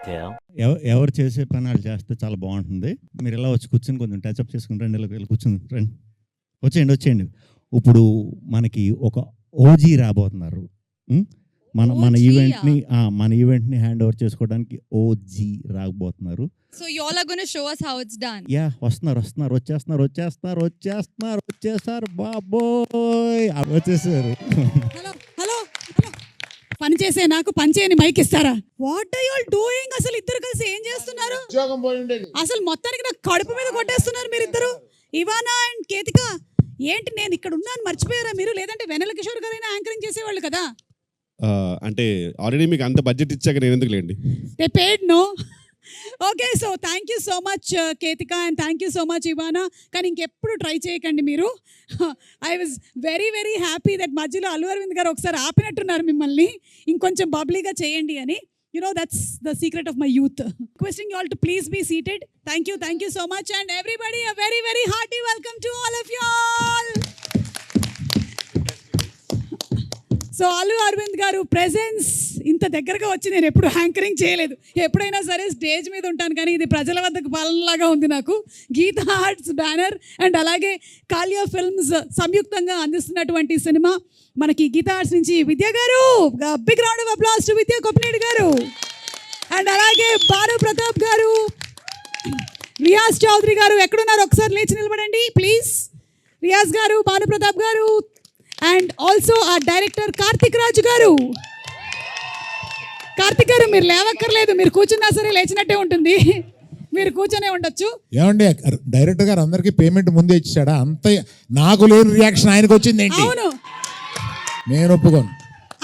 detail. ఎవరు చేసే పని వాళ్ళు చేస్తే చాలా బాగుంటుంది. మీరు ఇలా వచ్చి కూర్చొని కొంచెం టచ్అప్ చేసుకుని రండి, ఇలా కూర్చొని రండి, వచ్చేయండి. ఇప్పుడు మనకి ఒక ఓజీ రాబోతున్నారు. మన ఈవెంట్ని హ్యాండ్ ఓవర్ చేసుకోవడానికి ఓజీ రాబోతున్నారు. So you all are going to show us how it's done. Yeah, వచ్చేస్తారు బాబోయ్, వచ్చేసారు. హలో పని చేసే నాకు పని చేయని మైక్ ఇస్తారా? What are you all doing? అసలు ఇద్దరు కలిసి ఏం చేస్తున్నారు? అసలు మొత్తానికి నాకు కడుపు మీద కొట్టేస్తున్నారు మీరిద్దరు. ఇవానా అండ్ కేతిక, ఏంటి నేను ఇక్కడ ఉన్నాను మర్చిపోయారా మీరు? లేదంటే వెన్నెల కిషోర్ గారైనా యాంకరింగ్ చేసేవాళ్ళు కదా. అంటే ఆల్రెడీ మీకు అంత బడ్జెట్ ఇచ్చాక నేను ఎందుకు లేండి. They paid no. Okay, so thank you so much Ketika and thank you so much Ivana. కానీ ఇంకెప్పుడు ట్రై చేయకండి మీరు. I was very very happy that మధ్యలో అల్లు అరవింద్ గారు ఒకసారి ఆపినట్టున్నారు మిమ్మల్ని, ఇంకొంచెం బబ్లీగా చేయండి అని. You know, that's the secret of my youth. Requesting you all to please be seated. Thank you so much, and everybody a very very hearty welcome to all of you all. So Allu Aravind గారు presence ఇంత దగ్గరగా వచ్చి నేను ఎప్పుడు anchoring చేయలేదు. ఎప్పుడైనా సరే stage మీద ఉంటాను, కానీ ఇది ప్రజల వద్దకు పాలనలాగా ఉంది నాకు. గీతా ఆర్ట్స్ బ్యానర్ అండ్ అలాగే కాలియా ఫిల్మ్స్ సంయుక్తంగా అందిస్తున్నటువంటి సినిమా మనకి గీతా ఆర్ట్స్ నుంచి Vidya garu, big round of applause to Vidya Koppineedu garu, and అలాగే బాలు ప్రతాప్ గారు, రియాజ్ చౌదరి గారు. ఎక్కడున్నారు? ఒకసారి లేచి నిలబడండి ప్లీజ్. రియాజ్ గారు, బాలు ప్రతాప్ గారు, అండ్ ఆల్సో ఆ డైరెక్టర్ కార్తిక్ రాజు గారు. కార్తిక్ గారు మీరు లేవక్కర్లేదు, మీరు కూర్చున్నా సరే లేచినట్టే ఉంటుంది, మీరు కూర్చొనే ఉండొచ్చు. ఏమండి డైరెక్టర్ గారు అందరికి పేమెంట్ ముందే ఇచ్చాడా? అంత నాకు లేని రియాక్షన్ ఆయనకు వచ్చింది ఏంటి? అవును, నేను ఒప్పుకోను.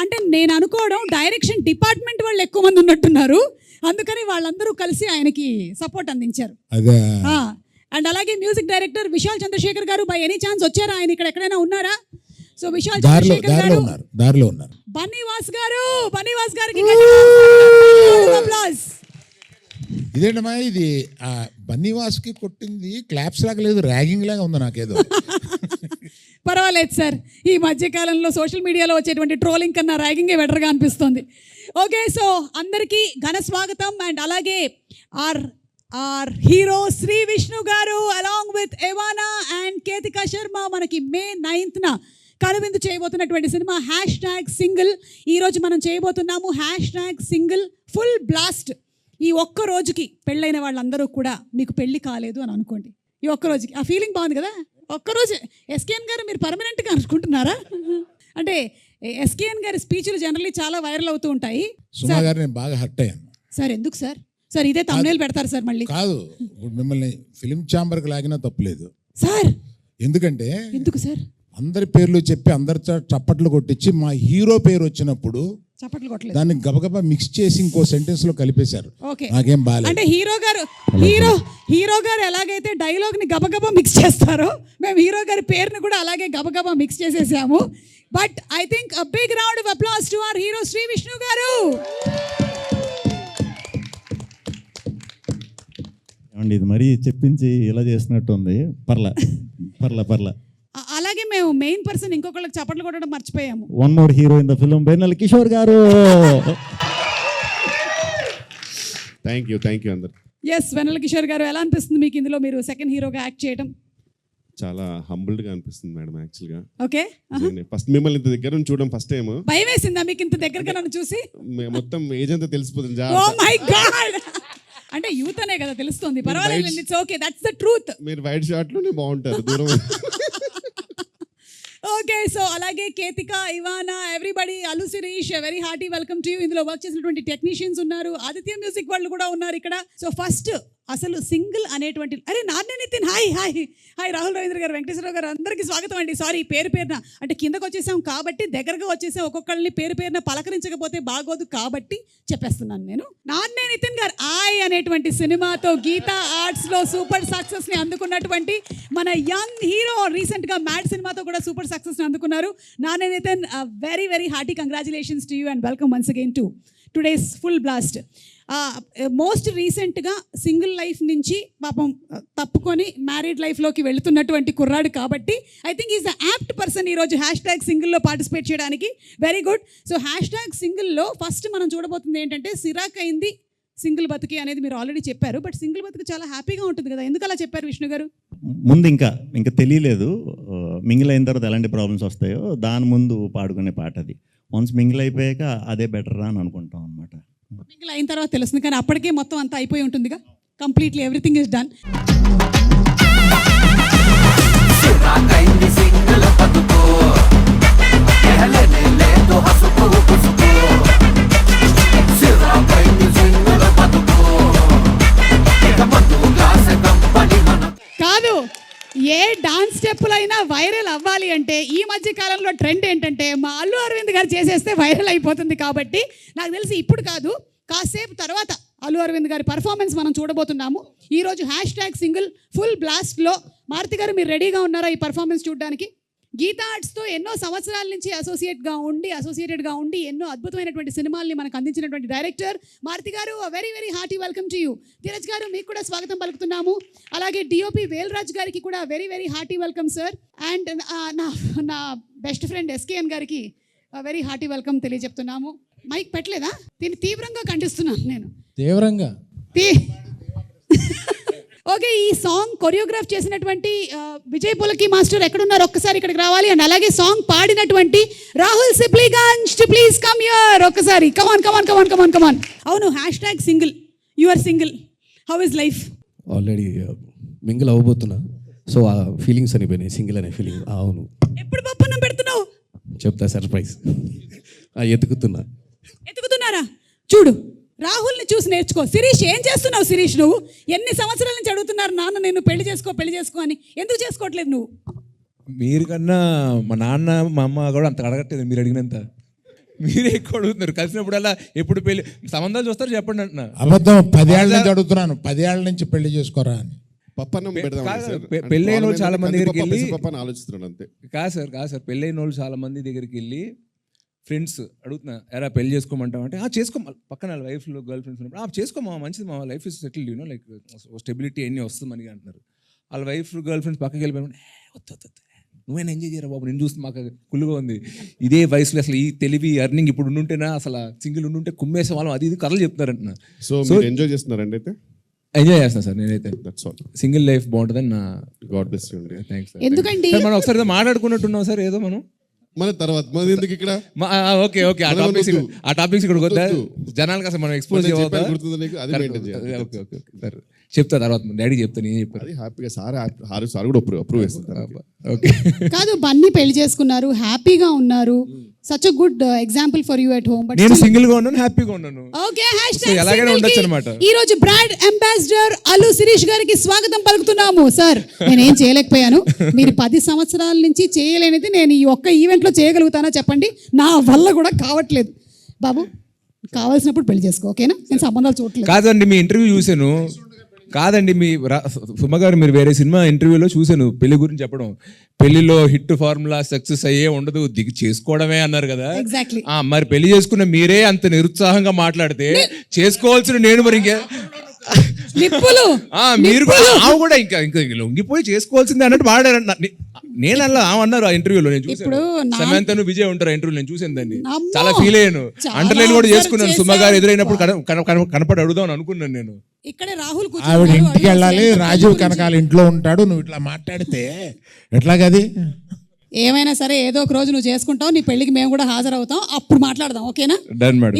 అంటే నేను అనుకోవడం డైరెక్షన్ డిపార్ట్మెంట్ వాళ్ళు ఎక్కువ మంది ఉన్నట్టున్నారు, అందుకని వాళ్ళందరూ కలిసి ఆయనకి సపోర్ట్ అందించారు. అదే. అండ్ అలాగే మ్యూజిక్ డైరెక్టర్ విశాల్ చంద్రశేఖర్ గారు, బై ఎనీ ఛాన్స్ వచ్చారా? ఆయన ఇక్కడ ఎక్కడైనా ఉన్నారా? సో విశాల్ చంద్రశేఖర్ గారు, దారిలో ఉన్నారు. బన్నీవాస్ గారికి ఇదేంటమ్మా ఇది? బన్నీవాస్కి కొట్టింది క్లాప్స్ లాగా లేదు, ర్యాగింగ్ లాగా ఉంది నాకేదో. పర్వాలేదు సార్, ఈ మధ్యకాలంలో సోషల్ మీడియాలో వచ్చేటువంటి ట్రోలింగ్ కన్నా ర్యాగింగే బెటర్గా అనిపిస్తుంది. ఓకే, సో అందరికీ ఘన స్వాగతం. అండ్ అలాగే ఆర్ హీరో శ్రీ విష్ణు గారు along with Ivana and Ketika Sharma మనకి May 9th కనువిందు చేయబోతున్నటువంటి సినిమా #సింగిల్. ఈరోజు మనం చేయబోతున్నాము #సింగిల్ ఫుల్ బ్లాస్ట్. ఈ ఒక్క రోజుకి పెళ్ళైన వాళ్ళందరూ కూడా మీకు పెళ్ళి కాలేదు అని అనుకోండి. ఈ ఒక్క రోజుకి ఆ ఫీలింగ్ బాగుంది కదా. ఒక్కరోజు ఎస్కేఎన్ గారు మీరు పర్మనెంట్గా అనుకుంటున్నారా? అంటే ఎస్కేఎన్ గారి స్పీచ్లు జనరల్లీ చాలా వైరల్ అవుతూ ఉంటాయి. సుమా గారు నేను బాగా హర్ట్ అయ్యాను సార్. ఎందుకు సార్ ఇదే తమ్నేల్ పెడతారు సార్ మళ్ళీ? కాదు, ఇప్పుడు మిమ్మల్ని ఫిలిం ఛాంబర్కి లాగినా తప్పులేదు సార్. ఎందుకు సార్? అందరి పేర్లు చెప్పి అందరి చప్పట్లు కొట్టించి మా హీరో పేరు వచ్చినప్పుడు చప్పట్లు కొట్టలేదు, దాన్ని గబగబా మిక్స్ చేసి ఇంకో సెంటెన్స్ లో కలిపేశారు. నాకేం బాలేదు. అంటే హీరో గారు ఎలాగైతే డైలాగ్ ని గబగబా మిక్స్ చేస్తారో మేము హీరో గారి పేరుని కూడా అలాగే గబగబా మిక్స్ చేసేసాము. But I think a big round of applause to our hero Shri Vishnu గారు. ఇది మరీ చెప్పించి ఇలా చేసినట్టు ఉంది. పర్లా. అలాగే మేము మెయిన్ పర్సన్ ఇంకొకళ్ళకి చప్పట్లు కొట్టడం మర్చిపోయాము. One more hero in the film, Vennela Kishore garu. Thank you అందరు. ఎస్, వెన్నెల కిషోర్ గారు, ఎలా అనిపిస్తుంది మీకు ఇందులో మీరు సెకండ్ హీరోగా యాక్ట్ చేయడం? చాలా హంబుల్డ్ గా అనిపిస్తుంది మేడం. యాక్చువల్గా ఓకే, ఫస్ట్ మిమ్మల్ని ఇంత దగ్గర నుంచి చూడడం ఫస్ట్ టైం. భయం వేసిందా మీకు ఇంత దగ్గరగా నన్ను చూసి? మొత్తం ఏజ్ అంతా తెలిసిపోతుంది. ఓ మై గాడ్, అంటే యూత్ అనే కదా తెలుస్తుంది. పర్వాలేదు, it's okay, that's the truth. మీరు వైట్ షార్ట్ లోనే బాగుంటారు దూరం. ఓకే, సో అలాగే Ketika, Ivana, everybody, Allu Sirish, very hearty welcome to you. ఇందులో వర్క్ చేసినటువంటి టెక్నీషియన్స్ ఉన్నారు, ఆదిత్య మ్యూజిక్ వాళ్ళు కూడా ఉన్నారు ఇక్కడ. సో ఫస్ట్ అసలు సింగిల్ అనేటువంటి నాన్నే నితిన్, హాయ్ రాహుల్ రవీంద్ర గారు, వెంకటేశ్వరరావు గారు, అందరికీ స్వాగతం అండి. సారీ పేరున అంటే కిందకు వచ్చేసాం కాబట్టి దగ్గరగా వచ్చేసాం, ఒక్కొక్కళ్ళని పేరున పలకరించకపోతే బాగోదు కాబట్టి చెప్పేస్తున్నాను నేను. నాన్నే నితిన్ గారు అనేటువంటి సినిమాతో గీతా ఆర్ట్స్ లో సూపర్ సక్సెస్ ని అందుకున్నటువంటి మన యంగ్ హీరో, రీసెంట్ గా మ్యాడ్ సినిమాతో కూడా సూపర్ సక్సెస్ ని అందుకున్నారు. నాన్నే Nitin, very very hearty congratulations to you and welcome once again to today's full blast. Most రీసెంట్గా సింగిల్ లైఫ్ నుంచి పాపం తప్పుకొని మ్యారీడ్ లైఫ్లోకి వెళుతున్నటువంటి కుర్రాడు కాబట్టి I think is the apt person ఈరోజు #సింగిల్లో పార్టిసిపేట్ చేయడానికి. Very good. సో #సింగిల్లో ఫస్ట్ మనం చూడబోతుంది ఏంటంటే సిరాక్ అయింది సింగిల్ బతుకి అనేది మీరు ఆల్రెడీ చెప్పారు. బట్ సింగిల్ బతుకు చాలా హ్యాపీగా ఉంటుంది కదా, ఎందుకు అలా చెప్పారు విష్ణు గారు? ముందు ఇంకా తెలియలేదు మింగిల్ అయిన తర్వాత ఎలాంటి ప్రాబ్లమ్స్ వస్తాయో దాని ముందు పాడుకునే పాట అది. వన్స్ మింగిల్ అయిపోయాక అదే బెటర్ అని అనుకుంటాం అనమాట. మింగిల్ అయిన తర్వాత తెలుస్తుంది, కానీ అప్పటికే మొత్తం అంతా అయిపోయి ఉంటుందిగా, కంప్లీట్లీ ఎవ్రీథింగ్ ఇస్ డన్. కాదు, ఏ డాన్స్ స్టెప్పులైనా వైరల్ అవ్వాలి అంటే ఈ మధ్య కాలంలో ట్రెండ్ ఏంటంటే మా అల్లు అరవింద్ గారు చేసేస్తే వైరల్ అయిపోతుంది. కాబట్టి నాకు తెలిసి ఇప్పుడు కాదు, కాసేపు తర్వాత అల్లు అరవింద్ గారి పర్ఫార్మెన్స్ మనం చూడబోతున్నాము. ఈరోజు #సింగిల్ ఫుల్ బ్లాస్ట్లో మారుతి గారు మీరు రెడీగా ఉన్నారా ఈ పర్ఫార్మెన్స్ చూడడానికి? గీతా ఆర్ట్స్తో ఎన్నో సంవత్సరాల నుంచి అసోసియేటెడ్గా ఉండి ఎన్నో అద్భుతమైనటువంటి సినిమాల్ని మనకు అందించినటువంటి డైరెక్టర్ మారుతి గారు, very very hearty welcome to you. Dheeraj గారు మీకు కూడా స్వాగతం పలుకుతున్నాము. అలాగే డిఓపి వేల్రాజ్ గారికి కూడా very very hearty welcome sir. And నా బెస్ట్ ఫ్రెండ్ ఎస్కేఎన్ గారికి వెరీ హార్టీ వెల్కమ్ తెలియజెప్తున్నాము. మైక్ పెట్టలేదా? దీన్ని తీవ్రంగా ఖండిస్తున్నాను నేను. తీవ్రంగా ఓకే, ఈ సాంగ్ కొరియోగ్రాఫ్ చేసినటువంటి విజయ్ పులకి మాస్టర్ ఎక్కడున్నారు ఒక్కసారి ఇక్కడికి రావాలి. అండ్ అలాగే సాంగ్ పాడినటువంటి Rahul Sipligunj to please come here ఒక్కసారి. కమాన్. అవును, #single you are single, how is life? Already mingle అవ్వబోతున్నా, సో ఆ ఫీలింగ్స్ అనిపోయినాయి, సింగిల్ అనే ఫీలింగ్. అవును, ఎప్పుడు పప్పన్నం పెడుతున్నావు? చెప్తా, సర్ప్రైజ్. ఎత్తుకుతున్నారా? చూడు, రాహుల్ని చూసి నేర్చుకో. శిరీష్, ఏం చేస్తున్నావు శిరీష్? నువ్వు ఎన్ని సంవత్సరాల నుంచి అడుగుతున్నారు నాన్న నేను పెళ్లి చేసుకో అని, ఎందుకు చేసుకోవట్లేదు నువ్వు? మీరు కన్నా మా నాన్న మా అమ్మ కూడా అంత అడగట్లేదు మీరు అడిగినంత. మీరే ఎక్కువ అడుగుతున్నారు. కలిసినప్పుడల్లా ఎప్పుడు పెళ్లి సంబంధాలు చూస్తారు చెప్పండి అంటున్నా. అబద్ధం, 10 ఏళ్ళ నుంచి అడుగుతున్నాను, 10 ఏళ్ళ నుంచి పెళ్లి చేసుకోరా అని. పప్పన్నం పెడదాం పెళ్ళైన వాళ్ళు చాలా మంది దగ్గరికి వెళ్ళి ఆలోచిస్తున్నాడు అంతే. కాదు సార్ పెళ్ళైన వాళ్ళు చాలా మంది దగ్గరికి వెళ్ళి ఫ్రెండ్స్ అడుగుతున్నా, ఎరా పెళ్లి చేసుకోమంటావు అంటే చేసుకో, పక్కన వైఫ్లో గర్ల్ ఫ్రెండ్స్ ఉన్నప్పుడు చేసుకోమా, మంచిది మా life is settled, you know like stability అన్నీ వస్తుంది మనకి అంటున్నారు. వాళ్ళ వైఫ్ గర్ల్ ఫ్రెండ్స్ పక్కకి వెళ్ళిపోయిన వద్దు నువ్వేనా ఎంజాయ్ చేయరా బాబు, నేను చూస్తే మాకు కుళ్ళుగా ఉంది. ఇదే వయసులో అసలు ఈ తెలివి అర్నింగ్ ఇప్పుడు ఉండుంటేనా, అసలు సింగిల్ ఉండుంటే కుమ్మేసే వాళ్ళం, అది ఇది కథలు చెప్తున్నారు అంటున్నా. సో మీరు ఎంజాయ్ చేస్తున్నారండి? అయితే ఎంజాయ్ చేస్తాను సార్ నేనైతే. సింగిల్ లైఫ్ బాగుంటుందని నా God bless you. Thanks sir. ఎందుకండి మనం ఒకసారి మాట్లాడుకున్నట్టున్నాం సార్ ఏదో మనం మన తర్వాత మన ఎందుకు ఇక్కడ. ఓకే ఆ టాపిక్స్ ఇక్కడ వద్దా, జనాలకు అసలు మనం ఎక్స్పోజ్ సార్. చెప్తా తర్వాత డాడీ చెప్తాను, నేను చెప్పాను. అది హ్యాపీగా సార్ కూడా అప్రూవ్ చేస్తారు. ఓకే కాదు, బన్నీ పెళ్లి చేసుకున్నారు, హ్యాపీగా ఉన్నారు. Such a good example for you at home. But నేను సింగిల్ గా ఉన్నాను, హ్యాపీగా ఉన్నాను. ఓకే, ఎలాగైనా ఉండొచ్చు అన్నమాట. ఈ రోజు బ్రాండ్ అంబాసిడర్ అల్లు శిరీష్ గారికి స్వాగతం పలుకుతున్నాము. సార్, నేనేం చేయలేకపోయాను, మీరు 10 సంవత్సరాల నుంచి చేయలేనిది నేను ఈ ఒక్క ఈవెంట్ లో చేయగలుగుతానా చెప్పండి? నా వల్ల కూడా కావట్లేదు. బాబు, కావాల్సినప్పుడు పెళ్లి చేసుకో, ఓకేనా? నేను సంబంధాలు చూడట్లేదు. కాదండి, మీ ఇంటర్వ్యూ చూశాను. కాదండి, మీ సుమ గారు మీరు వేరే సినిమా ఇంటర్వ్యూలో చూశాను పెళ్లి గురించి చెప్పడం. పెళ్లిలో హిట్ ఫార్ములా సక్సెస్ అయ్యే ఉండదు, దిగి చేసుకోవడమే అన్నారు కదా. ఎగ్జాక్ట్లీ. మరి పెళ్లి చేసుకున్న మీరే అంత నిరుత్సాహంగా మాట్లాడితే చేసుకోవాల్సిన నేను మరి ఇంకా మీరు కూడా ఇంకా లొంగిపోయి చేసుకోవాల్సిందే అన్నట్టు మాట్లాడారు. నేను అలా అన్నారు ఆ ఇంటర్వ్యూలో, నేను చూసాను. సమంతను విజయ్ ఉంటారు ఇంటర్వ్యూ, నేను చూసాను దాన్ని, చాలా ఫీల్ అయ్యాను. అండర్లైన్ కూడా చేసుకున్నాను. సుమ గారు ఎదురైనప్పుడు కనపడి అడుగుదాం అనుకున్నాను నేను. ఇక్కడే రాహుల్ ఆవిడ ఇంటికి వెళ్ళాలి, రాజీవ్ కనకాల ఇంట్లో ఉంటాడు, నువ్వు ఇట్లా మాట్లాడితే ఎట్లాగది? ఏమైనా సరే ఏదో ఒక రోజు నువ్వు చేసుకుంటావు, నీ పెళ్లికి మేము కూడా హాజరవుతాం, అప్పుడు మాట్లాడదాం, ఓకేనా?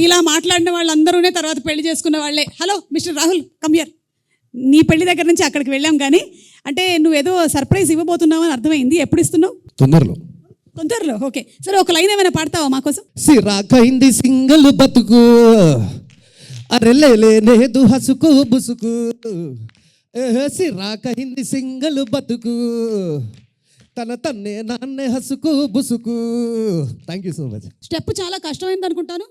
ఇలా మాట్లాడిన వాళ్ళందరూనే తర్వాత పెళ్లి చేసుకున్న వాళ్ళే. Hello mister Rahul, come here. నీ పెళ్లి దగ్గర నుంచి అక్కడికి వెళ్ళాం, కానీ అంటే నువ్వేదో సర్ప్రైజ్ ఇవ్వబోతున్నావు అని అర్థమైంది. ఎప్పుడు ఇస్తున్నావు? తొందరలో. ఓకే, సరే ఒక లైన్ ఏమైనా పాడతావా మాకోసం? సిరాకైంది సింగిల్ బతుకు, అరెలేదు హసుకు బుసుకు, సిరాకైంది సింగిల్ బతుకు, తన తన్నే నాన్నే హసుకు బుసుకు. Thank you so much. Step చాలా కష్టమైంది అనుకుంటాను.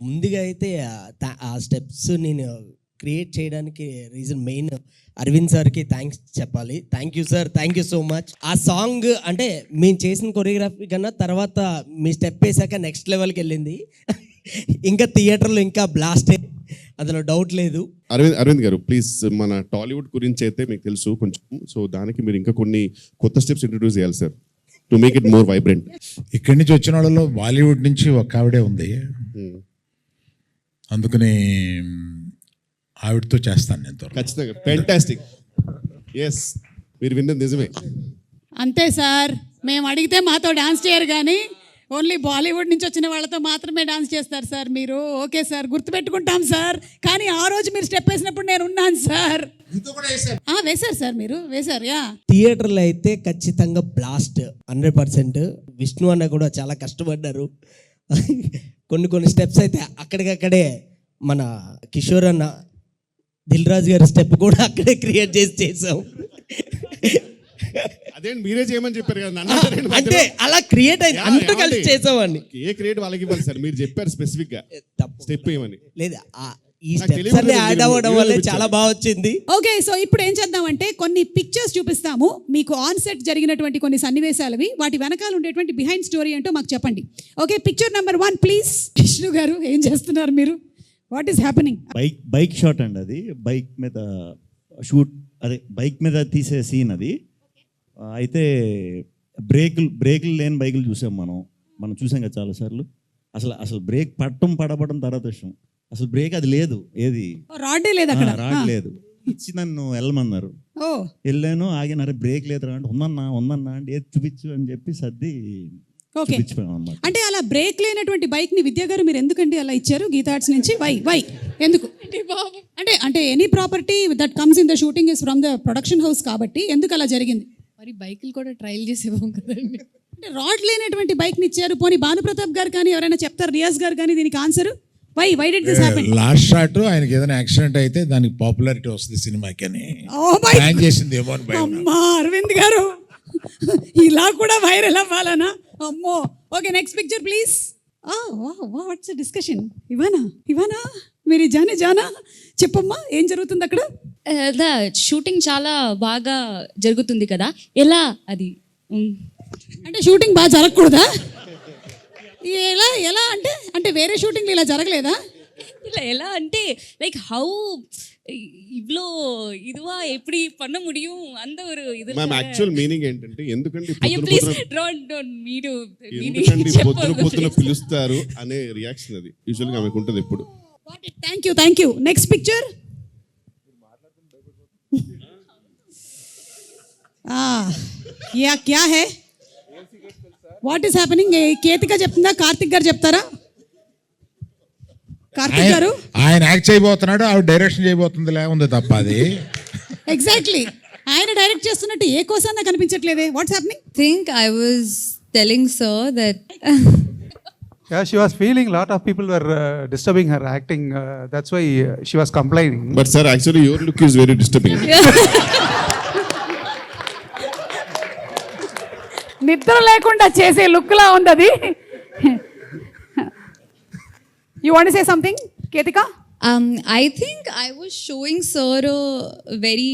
ముందుగా అయితే ఆ స్టెప్స్ నేను క్రియేట్ చేయడానికి రీజన్ మెయిన్ అరవింద్ సార్కి థ్యాంక్స్ చెప్పాలి. Thank you sir, thank you so much. ఆ సాంగ్ అంటే మేము చేసిన కొరియోగ్రఫీ కన్నా తర్వాత మీ స్టెప్ వేసాక నెక్స్ట్ లెవెల్కి వెళ్ళింది. ఇంకా థియేటర్లో ఇంకా బ్లాస్ట్, అందులో డౌట్ లేదు. అరవింద్ గారు ప్లీజ్, మన టాలీవుడ్ గురించి అయితే మీకు తెలుసు కొంచెం, సో దానికి మీరు ఇంకా కొన్ని కొత్త స్టెప్స్ ఇంట్రడ్యూస్ చేయాలి sir, to make it more vibrant. ఇక్కడి నుంచి వచ్చిన వాళ్ళలో బాలీవుడ్ నుంచి ఒక ఆవిడే ఉంది, అందుకని ఆవిడతో చేస్తాను నేను త్వరలో. ఖచ్చితంగా ఫెంటాస్టిక్. ఎస్, మీరు విన్నది నిజమే. అంతే సార్, మేము అడిగితే మాతో డాన్స్ చేయరు కానీ ఓన్లీ బాలీవుడ్ నుంచి వచ్చిన వాళ్ళతో మాత్రమే డాన్స్ చేస్తారు సార్ మీరు. ఓకే సార్, గుర్తుపెట్టుకుంటాం సార్. కానీ ఆ రోజు మీరు స్టెప్ వేసినప్పుడు నేను ఉన్నాను సార్. వేశారు సార్, మీరు వేశారు. యా, థియేటర్లో అయితే ఖచ్చితంగా బ్లాస్ట్ 100%. విష్ణు అన్న కూడా చాలా కష్టపడ్డారు. కొన్ని స్టెప్స్ అయితే అక్కడికక్కడే మన కిషోర్ అన్న, దిల్ రాజు గారి స్టెప్ కూడా అక్కడే క్రియేట్ చేసాం. అదేంటి మీరే చేయమని చెప్పారు కదా, నన్ను అంటారేంటి మధ్యలో? అంటే అలా క్రియేట్ అయింది, అందరూ కలిసి చేసామండి. ఏ క్రియేట్ వాళ్ళకి ఇవ్వాలి సార్, మీరు చెప్పారు స్పెసిఫిక్ గా స్టెప్ వేయమని. లేదు, ఈ నాకు స్టెప్స్ తెలియదు, అన్ని యాడ్ మీరు అవ్వడం వల్ల చూపించారు. చాలా బాగా వచ్చింది. ఓకే. సో ఇప్పుడు ఏం చేద్దామంటే కొన్ని పిక్చర్స్ చూపిస్తాము మీకు, ఆన్ సెట్ జరిగినటువంటి కొన్ని సన్నివేశాలవి, వాటి వెనకాల ఉండేటువంటి బిహైండ్ స్టోరీ ఏంటో మాకు చెప్పండి. Okay, picture number 1 please. Vishnu గారు ఏం చేస్తున్నారు మీరు? What is happening? Bike shot అండి అది. బైక్ మీద షూట్, అదే బైక్ మీద తీసే సీన్ అది. అయితే బ్రేకులు లేని బైకులు చూసాం మనం చూసాం కదా చాలాసార్లు. అసలు బ్రేక్ పడబడడం తర్వాత విషయం. అసలు బ్రేక్ అది లేదు, ఏది రాడే లేదు అక్కడ, రాడ్ లేదు. ఇచ్చి నన్ను వెళ్ళమన్నారు, వెళ్ళాను. ఆగినారు, బ్రేక్ లేదురా అంటే ఉందన్నా అంటే ఏది చూపించు అని చెప్పి సర్ది ఓకే. చూపించిపోయాం అన్నమాట. అంటే అలా బ్రేక్ లేనటువంటి బైక్ ని విద్యా గారు మీరు ఎందుకండి అలా ఇచ్చారు గీతా ఆర్ట్స్ నుంచి? వై ఎందుకు? అంటే any property that comes in the shooting is from the production house కాబట్టి ఎందుకు అలా జరిగింది? మరి బైకులు కూడా ట్రయల్ చేసేవాం కదండి. అంటే రాడ్ లేనటువంటి బైక్ ని ఇచ్చారు. పోనీ భానుప్రతాప్ గారు కానీ ఎవరైనా చెప్తారు, రియాజ్ గారు కానీ దీనికి answer? Why did this happen? Last shot ఆయనకి ఏదైనా యాక్సిడెంట్ అయితే దానికి పాపులారిటీ వస్తుంది సినిమాకి అని ప్లాన్ చేసింది ఏమో అని భయం. అమ్మా అరవింద్ గారు, ఇలా కూడా వైరల్ అవ్వాలనా? అమ్మో. Okay, next picture please. What's discussion? Ivana మీరు జానా చెప్పమ్మా, ఏం జరుగుతుంది అక్కడ? షూటింగ్ చాలా బాగా జరుగుతుంది కదా, ఎలా అది? అంటే షూటింగ్ బాగా జరగకూడదా? ఎలా అంటే వేరే షూటింగ్లు ఇలా జరగలేదా? இல்லை ఎలా అంటే லைக் ஹவு இவ்ளோ இதுவா எப்படி பண்ண முடியும் அந்த ஒரு இது. మ్యామ్ యాక్చువల్ మీనింగ్ ఏంటంటే ఎందుకండి అయ్యో ప్లీజ్ డోంట్ మీరు ఎందుకండి పొద్దున పిలుస్తారు అనే రియాక్షన్ అది యూజువల్గా ఆమెకు ఉంటుంది ఎప్పుడు. Thank you. Next picture. క్యా హై? What is happening? కేతిక చెప్తుందా, కార్తిక్ గారు చెప్తారా? కార్తిక్ గారు ఆయన యాక్ట్ చేయబోతున్నాడు, ఆవిడ డైరెక్షన్ చేయబోతుంది ఉంది తప్ప అది. ఎగ్జాక్ట్లీ, ఆయన డైరెక్ట్ చేస్తున్నట్టు ఏ కోసం నాకు కనిపించట్లేదే. What's happening? think I was telling sir that Yeah, she was feeling a lot of people were disturbing her acting. That's why she was complaining. But sir actually your look is very disturbing. నిద్ర లేకుండా చేసే look లా ఉంది అది. You want to say something Ketika? I think I was showing sir a very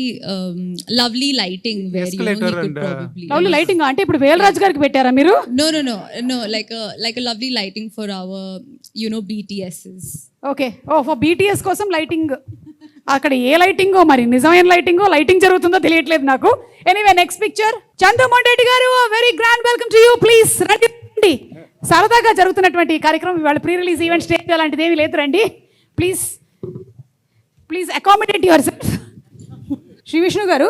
lovely lighting where you know, he Escalator could and, probably lovely lighting అంటే ఇప్పుడు వేలరాజు గారికి పెట్టారా మీరు? no like a lovely lighting for our you know BTSs. Okay. For BTS కోసం lighting. అక్కడ ఏ లైటింగో, మరి నిజమైన లైటింగ్ జరుగుతుందో తెలియట్లేదు నాకు. Anyway next picture. Chandramohan Reddy garu, very grand welcome to you. Please రండి. సరదాగా జరుగుతున్నటువంటి ఈ కార్యక్రమం ఇవాళ ప్రీ రిలీజ్ ఈవెంట్, స్టేజ్ అలాంటిది ఏమీ లేదు. రండి please accommodate yourself. Shri Vishnu గారు,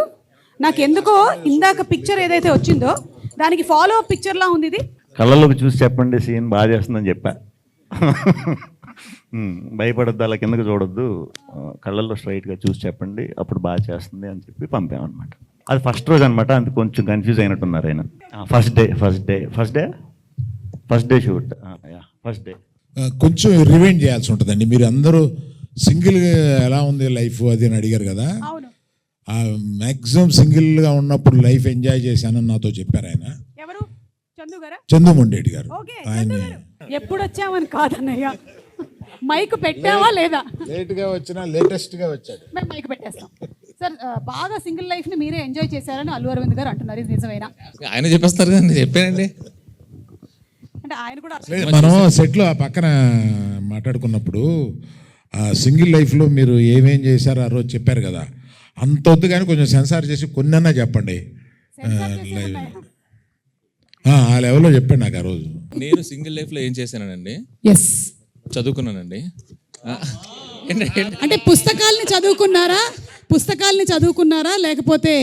నాకు ఎందుకో ఇందాక పిక్చర్ ఏదైతే వచ్చిందో దానికి ఫాలో అప్ పిక్చర్ లా ఉంది ఇది. కళ్ళలోకి చూసి చెప్పండి, సీన్ బాగా చేస్తుందని చెప్పా. భయపడద్దు, అలా కిందకి చూడొద్దు, కళ్ళల్లో స్ట్రైట్గా చూసి చెప్పండి, అప్పుడు బాగా చేస్తుంది అని చెప్పి పంపామన్నమాట. అది ఫస్ట్ రోజు అనమాట, అంత కొంచెం కన్ఫ్యూజ్ అయినట్టున్నారు ఆయన. First day shoot, first day కొంచెం రివైండ్ చేయాల్సి ఉంటుందండి. మీరు అందరూ సింగిల్ ఎలా ఉంది లైఫ్ అది అని అడిగారు కదా. మ్యాక్సిమం సింగిల్గా ఉన్నప్పుడు లైఫ్ ఎంజాయ్ చేశానని నాతో చెప్పారు ఆయన. ఎవరు? చందు గారా? చందుమోహన్ రెడ్డి గారు. ఆయన ఎప్పుడు వచ్చామని కాదన్నయ్య, మైక్ పెట్టావా లేదా? లేట్గా వచ్చినా లేటెస్ట్గా వచ్చాడు. మేము మైక్ పెట్టేస్తాం సార్. బాగా సింగిల్ లైఫ్ ని మీరే ఎంజాయ్ చేశారని అల్లు అరవింద్ గారు అంటున్నారు, ఇది నిజమేనా? ఆయన చెప్పేస్తారు కదా, నేను చెప్పానండి. అంటే ఆయన కూడా మనం సెట్లో ఆ పక్కన మాట్లాడుకున్నప్పుడు సింగిల్ లైఫ్లో మీరు ఏమేం చేశారో ఆ రోజు చెప్పారు కదా, అంత వద్దు కానీ కొంచెం సెన్సార్ చేసి కొన్నన్నా చెప్పండి. ఆ లెవెల్లో చెప్పండి నాకు ఆ రోజు. నేను సింగిల్ లైఫ్లో ఏం చేశానండి, చదువుకున్నానండి. అంటే పుస్తకాల్ని చదువుకున్నారా లేకపోతే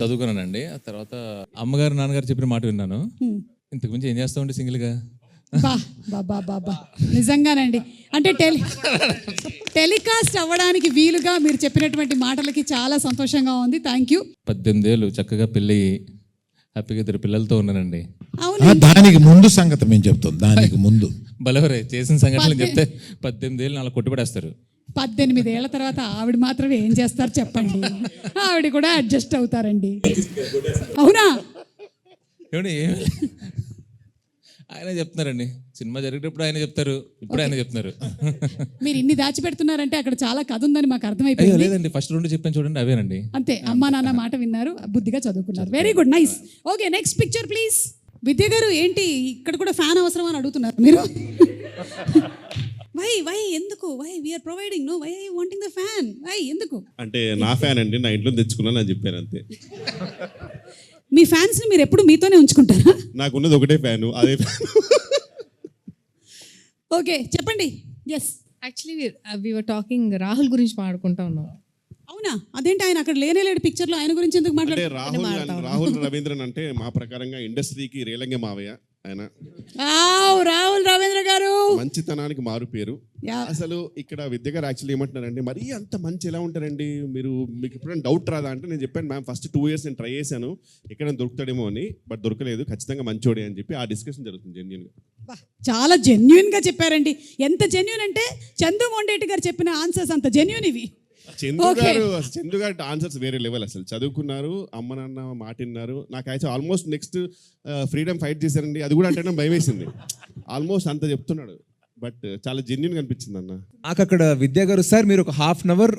చదువుకున్నానండి. ఆ తర్వాత అమ్మగారు నాన్నగారు చెప్పిన మాట విన్నాను. ఇంతకు మించి ఏం చేస్తామండి సింగిల్గా. బా నిజంగానండి. అంటే టెలికాస్ట్ అవ్వడానికి వీలుగా మీరు చెప్పినటువంటి మాటలకి చాలా సంతోషంగా ఉంది. Thank you. 18 ఏళ్ళు చక్కగా పెళ్ళి హ్యాపీగా 2 పిల్లలతో ఉన్నానండి. అవును, దానికి ముందు సంగతి మేము చెప్తాం. దానికి ముందు బలవరే చేసిన సంఘటనలు చెప్తే 18 ఏళ్ళు నాలుగు కొట్టుబడేస్తారు. 18 ఏళ్ల తర్వాత ఆవిడ మాత్రమే ఏం చేస్తారు చెప్పండి. ఆవిడ కూడా అడ్జస్ట్ అవుతారండి. అవునా? ఏమండి ఆయన చెప్తున్నారండి. సినిమా జరిగేటప్పుడు ఆయన చెప్తారు, ఇప్పుడు ఆయన చెప్తున్నారు. మీరు ఇన్ని దాచిపెడుతున్నారంటే అక్కడ చాలా కథ ఉందని మాకు అర్థమైపోయింది. లేదండి, ఫస్ట్ 2 చెప్పాను చూడండి, అవేనండి. అంతే, అమ్మా నాన్న మాట విన్నారు, బుద్ధిగా చదువుకున్నారు. Very good, nice. Okay, next picture please. Vidya garu, ఏంటి ఇక్కడ కూడా ఫ్యాన్ అవసరం అని అడుగుతున్నారు మీరు? వై ఎందుకు? Why we are providing, no why I wanting the fan? Why ఎందుకు? అంటే నా ఫ్యాన్ అండి, నా ఇంట్లో తెచ్చుకున్నాను అని చెప్పాను అంతే. మీ ఫ్యాన్స్ ని మీరు ఎప్పుడు మీతోనే ఉంచుకుంటారా? నాకున్నది ఒకటే ఫ్యాను, అదే ఫ్యాన్. ఓకే, చెప్పండి. Yes, actually we were talking Rahul గురించి మాట్లాడుకుంటా ఉన్నాం. అవునా? అదేంటి ఆయన అక్కడ లేనేలేడు పిక్చర్ లో, ఆయన గురించి ఎందుకు అంటే మాట్లాడారు? రాహుల్ రవీంద్రన్ అంటే మా ప్రకారంగా ఇండస్ట్రీకి రేలంగే మావయ్య ఆయన. రాహుల్ రవీంద్ర గారు మంచితనానికి మారు పేరు. అసలు ఇక్కడ విద్య గారు యాక్చువల్లీ ఏమంటున్నారండి, మరీ అంత మంచి ఎలా ఉంటారండి మీరు, మీకు ఎప్పుడైనా డౌట్ రాదా అంటే, నేను చెప్పాను మ్యామ్ ఫస్ట్ 2 years నేను ట్రై చేశాను ఎక్కడ దొరుకుతాడేమో అని, బట్ దొరకలేదు, ఖచ్చితంగా మంచోడే అని చెప్పి ఆ డిస్కషన్ జరుగుతుంది జెన్యూన్గా. చాలా జెన్యున్ గా చెప్పారండి. ఎంత జెన్యున్ అంటే చందు మొండేటి గారు చెప్పిన ఆన్సర్స్ అంత జెన్యున్ ఇవి. చందు గారు ఆన్సర్స్ వేరే లెవెల్. అసలు చదువుకున్నారు, అమ్మ నాన్న మాట విన్నారు. నాకు actual almost next freedom fight చేశారండి, అది కూడా అంటే భయం వేసింది. ఆల్మోస్ట్ అంత చెప్తున్నాడు, బట్ చాలా జెన్యున్గా అనిపించింది అన్న. నాకు అక్కడ విద్యా గారు, సార్ మీరు ఒక 1/2 hour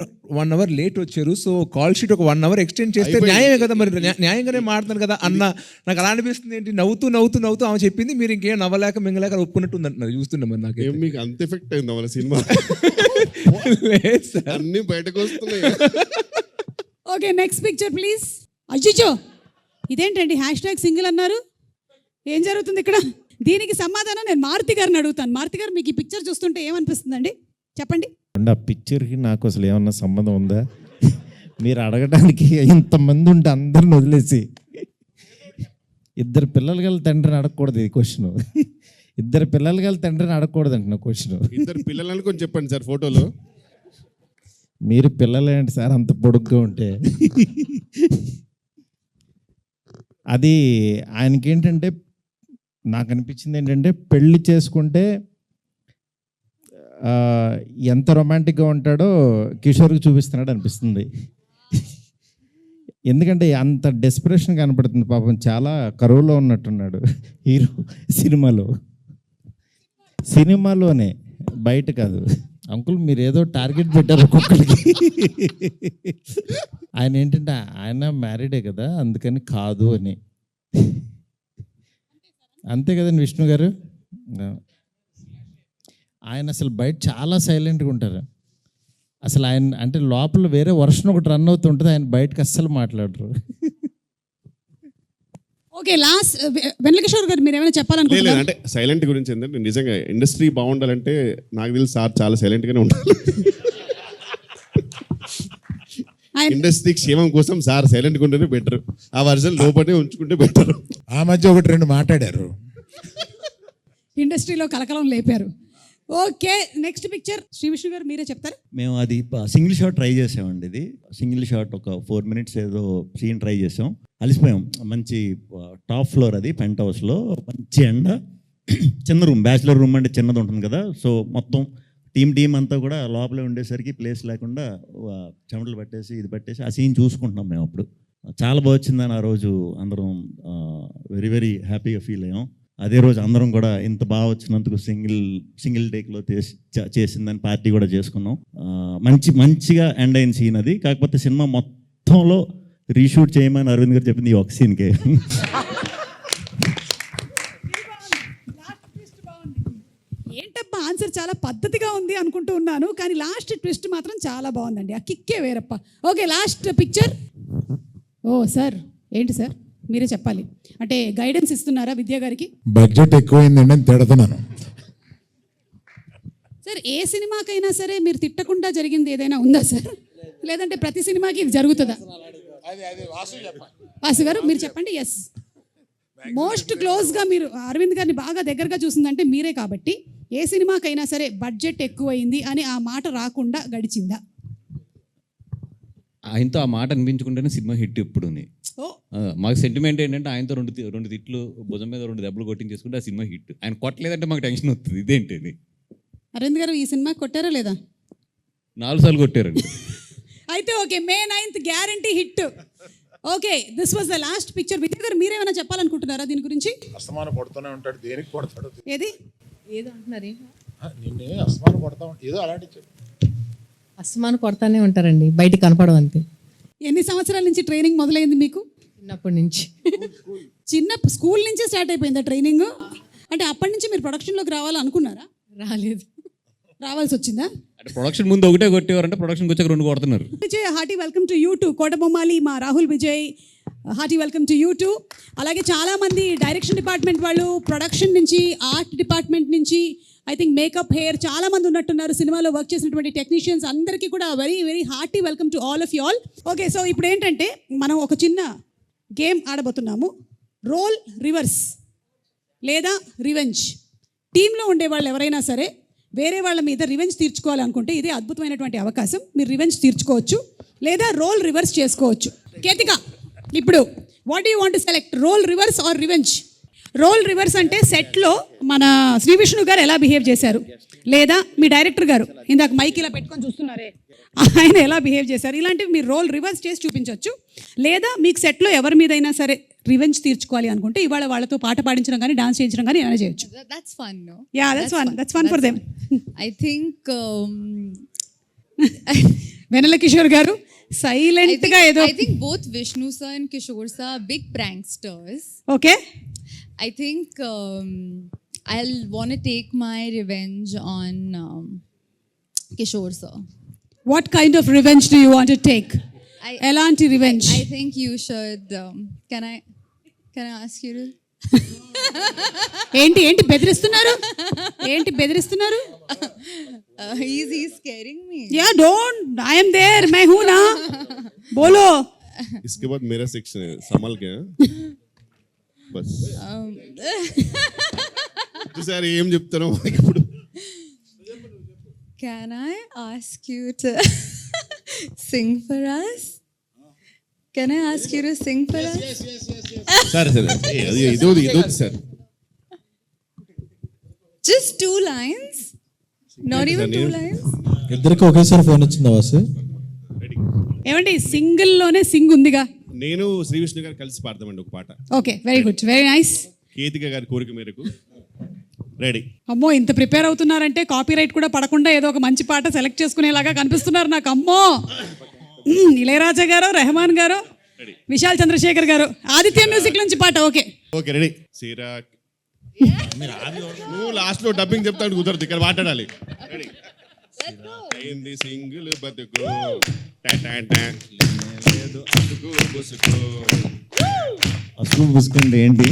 1 hour లేట్ వచ్చారు, సో కాల్ షీట్ ఒక 1 hour ఎక్స్టెండ్ చేస్తే న్యాయమే కదా, మరి న్యాయంగానే మాట్లాడుతాను కదా అన్న. నాకు అలా అనిపిస్తుంది. ఏంటి నవ్వుతూ ఆమె చెప్పింది, మీరు ఇంకేం నవ్వలేక మింగలేక ఒప్పుకున్నట్టు అంటున్నారు. చూస్తున్నాం మరి నాకు మీకు అంత ఎఫెక్ట్ అయింది వాళ్ళ సినిమా. అన్ని బయటకు వస్తున్నాయి. Okay, next picture please. అయ్యో, ఇదేంటండి #సింగిల్ అన్నారు? ఏం జరుగుతుంది ఇక్కడ? దీనికి సమాధానం నేను మారుతి గారిని అడుగుతాను. మారుతి గారు, మీకు ఈ పిక్చర్ చూస్తుంటే ఏమనిపిస్తుందండి చెప్పండి. ఆ పిక్చర్కి నాకు అసలు ఏమన్నా సంబంధం ఉందా? మీరు అడగడానికి ఇంతమంది ఉంటే అందరిని వదిలేసి 2 పిల్లలు గల తండ్రిని అడగకూడదు ఈ క్వశ్చన్. 2 పిల్లలు గల తండ్రిని అడగకూడదు అంటున్నా క్వశ్చన్. 2 పిల్లలు అనుకొని చెప్పండి సార్ ఫోటోలో. మీరు పిల్లలేంటి సార్ అంత పొడుగ్గా ఉంటే? అది ఆయనకేంటంటే, నాకు అనిపించింది ఏంటంటే, పెళ్లి చేసుకుంటే ఎంత రొమాంటిక్గా ఉంటాడో కిషోర్కి చూపిస్తున్నాడు అనిపిస్తుంది. ఎందుకంటే అంత డెస్పిరేషన్ కనపడుతుంది. పాపం చాలా కరువులో ఉన్నట్టున్నాడు హీరో సినిమాలోనే, బయట కాదు. అంకుల్ మీరు ఏదో టార్గెట్ పెట్టారు ఒక్కొక్కరికి. ఆయన ఏంటంటే ఆయన మ్యారీడే కదా, అందుకని కాదు అని. అంతే కదండి విష్ణు గారు? ఆయన అసలు బయట చాలా సైలెంట్గా ఉంటారు. అసలు ఆయన అంటే లోపల వేరే వర్షన్ ఒకటి రన్ అవుతుంటుంది, ఆయన బయటకు అస్సలు మాట్లాడరు. ఓకే, లాస్ట్ వెంకటేశ్వర గారు మీరు ఏమైనా చెప్పాలనుకుంటున్నారా? అంటే సైలెంట్ గురించి ఏంటంటే, నిజంగా ఇండస్ట్రీ బాగుండాలంటే నాకు తెలిసి సార్ చాలా సైలెంట్గానే ఉండాలి. ఇండస్ట్రీ క్షేమం కోసం సార్ సైలెంట్గా ఉంటేనే బెటర్. ఆ వర్జన్ లోపలే ఉంచుకుంటే బెటర్. ఆ మధ్య 1-2 మాట్లాడారు, ఇండస్ట్రీలో కలకలం లేపారు. Okay, next picture Shri Vishnu garu మీరే చెప్తారు. మేము అది సింగిల్ షాట్ ట్రై చేసామండి. ఇది సింగిల్ షాట్ ఒక 4 minutes ఏదో సీన్ ట్రై చేసాం, అలిసిపోయాం. మంచి టాప్ ఫ్లోర్, అది పెంట్ హౌస్లో, మంచి ఎండ, చిన్న రూమ్, బ్యాచిలర్ రూమ్ అంటే చిన్నది ఉంటుంది కదా. సో మొత్తం టీం అంతా కూడా లోపలే ఉండేసరికి ప్లేస్ లేకుండా చెమటలు పట్టేసి ఇది పట్టేసి ఆ సీన్ చూసుకుంటున్నాం మేము. అప్పుడు చాలా బాగా వచ్చిందని ఆ రోజు అందరం వెరీ వెరీ హ్యాపీగా ఫీల్ అయ్యాం. అదే రోజు అందరం కూడా ఇంత బాగా వచ్చినందుకు సింగిల్ టేక్లో చేసిందని పార్టీ కూడా చేసుకున్నాం. మంచిగా ఎండ్ అయిన సీన్ అది. కాకపోతే సినిమా మొత్తంలో రీషూట్ చేయమని అరవింద్ గారు చెప్పింది ఈ ఒక సీన్కే. ఏంటప్పా ఆన్సర్ చాలా పద్ధతిగా ఉంది అనుకుంటూ ఉన్నాను, కానీ లాస్ట్ ట్విస్ట్ మాత్రం చాలా బాగుందండి. ఆ కిక్కే వేరప్ప. Okay, last picture. ఓ సార్, ఏంటి సార్ మీరే చెప్పాలి. అంటే గైడెన్స్ ఇస్తున్నారా విద్యా గారికి? బడ్జెట్ ఎక్కువైందండి అని తిడుతున్నాను. సార్ ఏ సినిమాకైనా సరే మీరు తిట్టకుండా జరిగింది ఏదైనా ఉందా సార్? లేదంటే ప్రతి సినిమాకి ఇది జరుగుతుందా? వాసు గారు మీరు చెప్పండి. ఎస్, మోస్ట్ క్లోజ్గా మీరు అరవింద్ గారిని బాగా దగ్గరగా చూసిందంటే మీరే కాబట్టి ఏ సినిమాకైనా సరే బడ్జెట్ ఎక్కువైంది అని ఆ మాట రాకుండా గడిచిందా? ఆయనతో ఆ మాట అనిపించుకుంటేనే సినిమా హిట్ ఎప్పుడుని. ఓ మాకు సెంటిమెంట్ ఏంటంటే ఆయనతో రెండు తిట్లు భుజం మీద 2 దెబ్బలు కొట్టించేసుకుంటే ఆ సినిమా హిట్. ఆయన కొట్టలేదంటే మాకు టెన్షన్ వస్తుంది. ఇదేంటి ఇది? అరవింద్ గారు ఈ సినిమా కొట్టారా లేదా? 4 సార్లు కొట్టారండి. అయితే okay, May 9th guarantee hit. Okay, this was the last picture. Vijay గారు మీరేమైనా చెప్పాలనుకుంటున్నారా దీని గురించి? అస్తమానం కొడుతూనే ఉంటాడు, దేనికి కొడతాడు? ఏది ఏదో అంటున్నారు, నిన్నే అస్తమానం కొడతా ఏదో అలాంటి చెప్పు. అస్తమాను కొడతానే ఉంటారండి, బయట కనపడం అంతే. ఎన్ని సంవత్సరాల నుంచి ట్రైనింగ్ మొదలైంది మీకు? చిన్నప్పటి నుంచి. చిన్న స్కూల్ నుంచే స్టార్ట్ అయిపోయిందా ట్రైనింగ్? అంటే అప్పటి నుంచి మీరు ప్రొడక్షన్లోకి రావాలనుకున్నారా? రాలేదు. రావాల్సి వచ్చిందా? అంటే ప్రొడక్షన్ ముందు ఒకటే కొట్టేవారంటే ప్రొడక్షన్కి వచ్చాక 2 కొడుతున్నారు. Vijay, hearty welcome to you too. Kotabommali మా Rahul Vijay, hearty welcome to you too. అలాగే చాలామంది డైరెక్షన్ డిపార్ట్మెంట్ వాళ్ళు, ప్రొడక్షన్ నుంచి, ఆర్ట్ డిపార్ట్మెంట్ నుంచి, ఐ థింక్ మేకప్, హెయిర్ చాలామంది ఉన్నట్టున్నారు. సినిమాలో వర్క్ చేసినటువంటి టెక్నీషియన్స్ అందరికీ కూడా very very hearty welcome to all of you all. Okay, so ఇప్పుడు ఏంటంటే మనం ఒక చిన్న గేమ్ ఆడబోతున్నాము. రోల్ రివర్స్ లేదా రివెంజ్. టీంలో ఉండేవాళ్ళు ఎవరైనా సరే వేరే వాళ్ళ మీద రివెంజ్ తీర్చుకోవాలనుకుంటే ఇదే అద్భుతమైనటువంటి అవకాశం. మీరు రివెంజ్ తీర్చుకోవచ్చు లేదా రోల్ రివర్స్ చేసుకోవచ్చు. కేతిక, ఇప్పుడు what you want to select, role reverse or revenge? Role reverse అంటే సెట్లో మన శ్రీ విష్ణు గారు ఎలా బిహేవ్ చేశారు, లేదా మీ డైరెక్టర్ గారు ఇందాక మైక్ ఇలా పెట్టుకొని చూస్తున్నారే ఆయన ఎలా బిహేవ్ చేశారు, ఇలాంటివి మీరు రోల్ రివర్స్ చేసి చూపించవచ్చు. లేదా మీకు సెట్లో ఎవరి మీదైనా సరే రివెంజ్ తీర్చుకోవాలి అనుకుంటే ఇవాళ వాళ్ళతో పాట పాడించడం కానీ డాన్స్ చేయించడం కానీ ఏమైనా చేయొచ్చు. That's fun, no? Yeah, that's fun for them. I think వెనల Kishore గారు సైలెంట్ గా ఏదో. I think both Vishnu sir and Kishore sir are big pranksters. Okay, I think I'll want to take my revenge on Kishore sir. what kind of revenge do you want to take? ఎలాంటి revenge? I think you should. Can I ask you to? ఏంటి బెదిరిస్తున్నారు? ఏంటి బెదిరిస్తున్నారు? He's scaring me. Yeah, don't. I am there. मैं हूँ ना. बोलो. इसके बाद मेरा सेक्शन है, संभल के बस. సార్ ఏం చెప్తారో ఇప్పుడు. Can I ask you to sing for us? Can I ask you to sing for us? సరే ఇదో sir. Just 2 lines. Not even 2 lines. ఇద్దరికి ఒకేసారి ఫోన్ వచ్చిందా వాసు? ఏమండి సింగిల్లోనే సింగ్ ఉందిగా. నేను శ్రీ విష్ణు గారు కలిసి పాడతామండి ఒక పాట. Okay, very good, very nice. Ketika గారి కోరిక మేరకు రెడీ. అమ్మో, ఇంత ప్రిపేర్ అవుతున్నారంటే కాపీరైట్ కూడా పడకుండా ఏదో ఒక మంచి పాట సెలెక్ట్ చేసుకునేలాగా కనిపిస్తున్నారు నాకు. అమ్మో, ఇళయరాజా గారు, రెహమాన్ గారు, విశాల్ చంద్రశేఖర్ గారు, ఆదిత్య మ్యూజిక్ నుంచి పాట. Okay okay ready. సిరాక్ నువ్వు లాస్ట్ లో డబ్బింగ్ చెప్తాడు, కుదరదు, ఇక్కడ మాట్లాడాలి. రెడీ. అయింది సింగిల్ బతుకు లేదు అతుకు బుసుకు. అసలు పుసుకుంటే ఏంటి?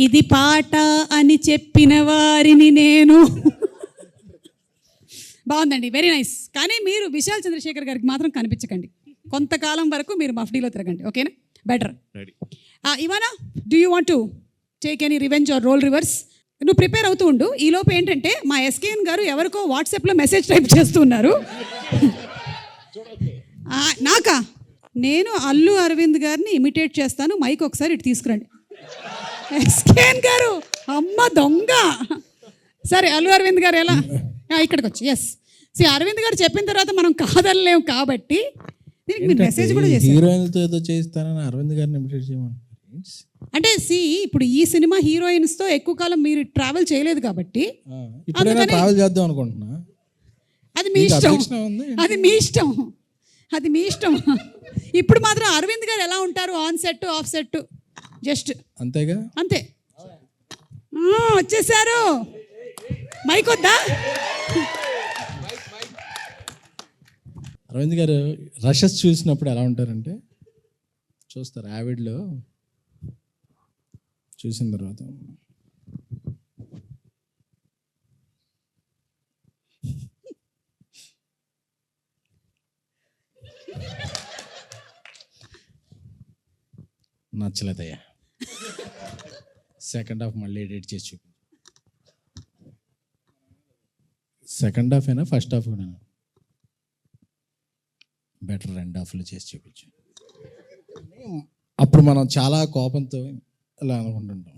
ఇది పాట అని చెప్పిన వారిని నేను. బాగుందండి, వెరీ నైస్. కానీ మీరు విశాల్ చంద్రశేఖర్ గారికి మాత్రం కనిపించకండి. కొంతకాలం వరకు మీరు మఫ్డీలో తిరగండి, ఓకేనా? Better. Ivana, do you want to take any revenge or role reverse? నువ్వు ప్రిపేర్ అవుతూ ఉండు. ఈలోపు ఏంటంటే మా ఎస్కేఎన్ గారు ఎవరికో వాట్సాప్లో మెసేజ్ టైప్ చేస్తూ ఉన్నారు. నాకా? నేను అల్లు అరవింద్ గారిని ఇమిటేట్ చేస్తాను, మైక్ ఒకసారి ఇటు తీసుకురండి. ఎస్కేఎన్ గారు, అమ్మ దొంగ. సరే, అల్లు అరవింద్ గారు ఎలా ఇక్కడికి వచ్చి. ఎస్, అరవింద్ గారు చెప్పిన తర్వాత మనం కాదనలేము కాబట్టి దీనికి మీరు మెసేజ్ కూడా చేశారు. హీరోయిన్తో ఏదో చేస్తానని అరవింద్ గారిని ఇమిటేట్ చేయమని. అంటే ఇప్పుడు ఈ సినిమా హీరోయిన్స్తో ఎక్కువ కాలం మీరు ట్రావెల్ చేయలేదు కాబట్టి ఇప్పుడైనా ట్రావెల్ చేద్దాం అనుకుంటున్నా. అది మీ ఇష్టం, అది మీ ఇష్టం, అది మీ ఇష్టం. ఇప్పుడు మాత్రం అరవింద్ గారు ఎలా ఉంటారు, on set of set just అంతేగా, అంతే. వచ్చేసారు, మైక్ వద్దా? అరవింద్ గారు రషెస్ చూసినప్పుడు ఎలా ఉంటారంటే, చూస్తారు యావిడ్లో చూసిన తర్వాత నచ్చలేదయ్యా. సెకండ్ హాఫ్ మళ్ళీ ఎడిట్ చేసి చూపి. సెకండ్ హాఫ్ అయినా ఫస్ట్ హాఫ్ కూడా బెటర్, రెండు హాఫ్లు చేసి చూపించు. అప్పుడు మనం చాలా కోపంతో ఇలా అనుకుంటుంటాం.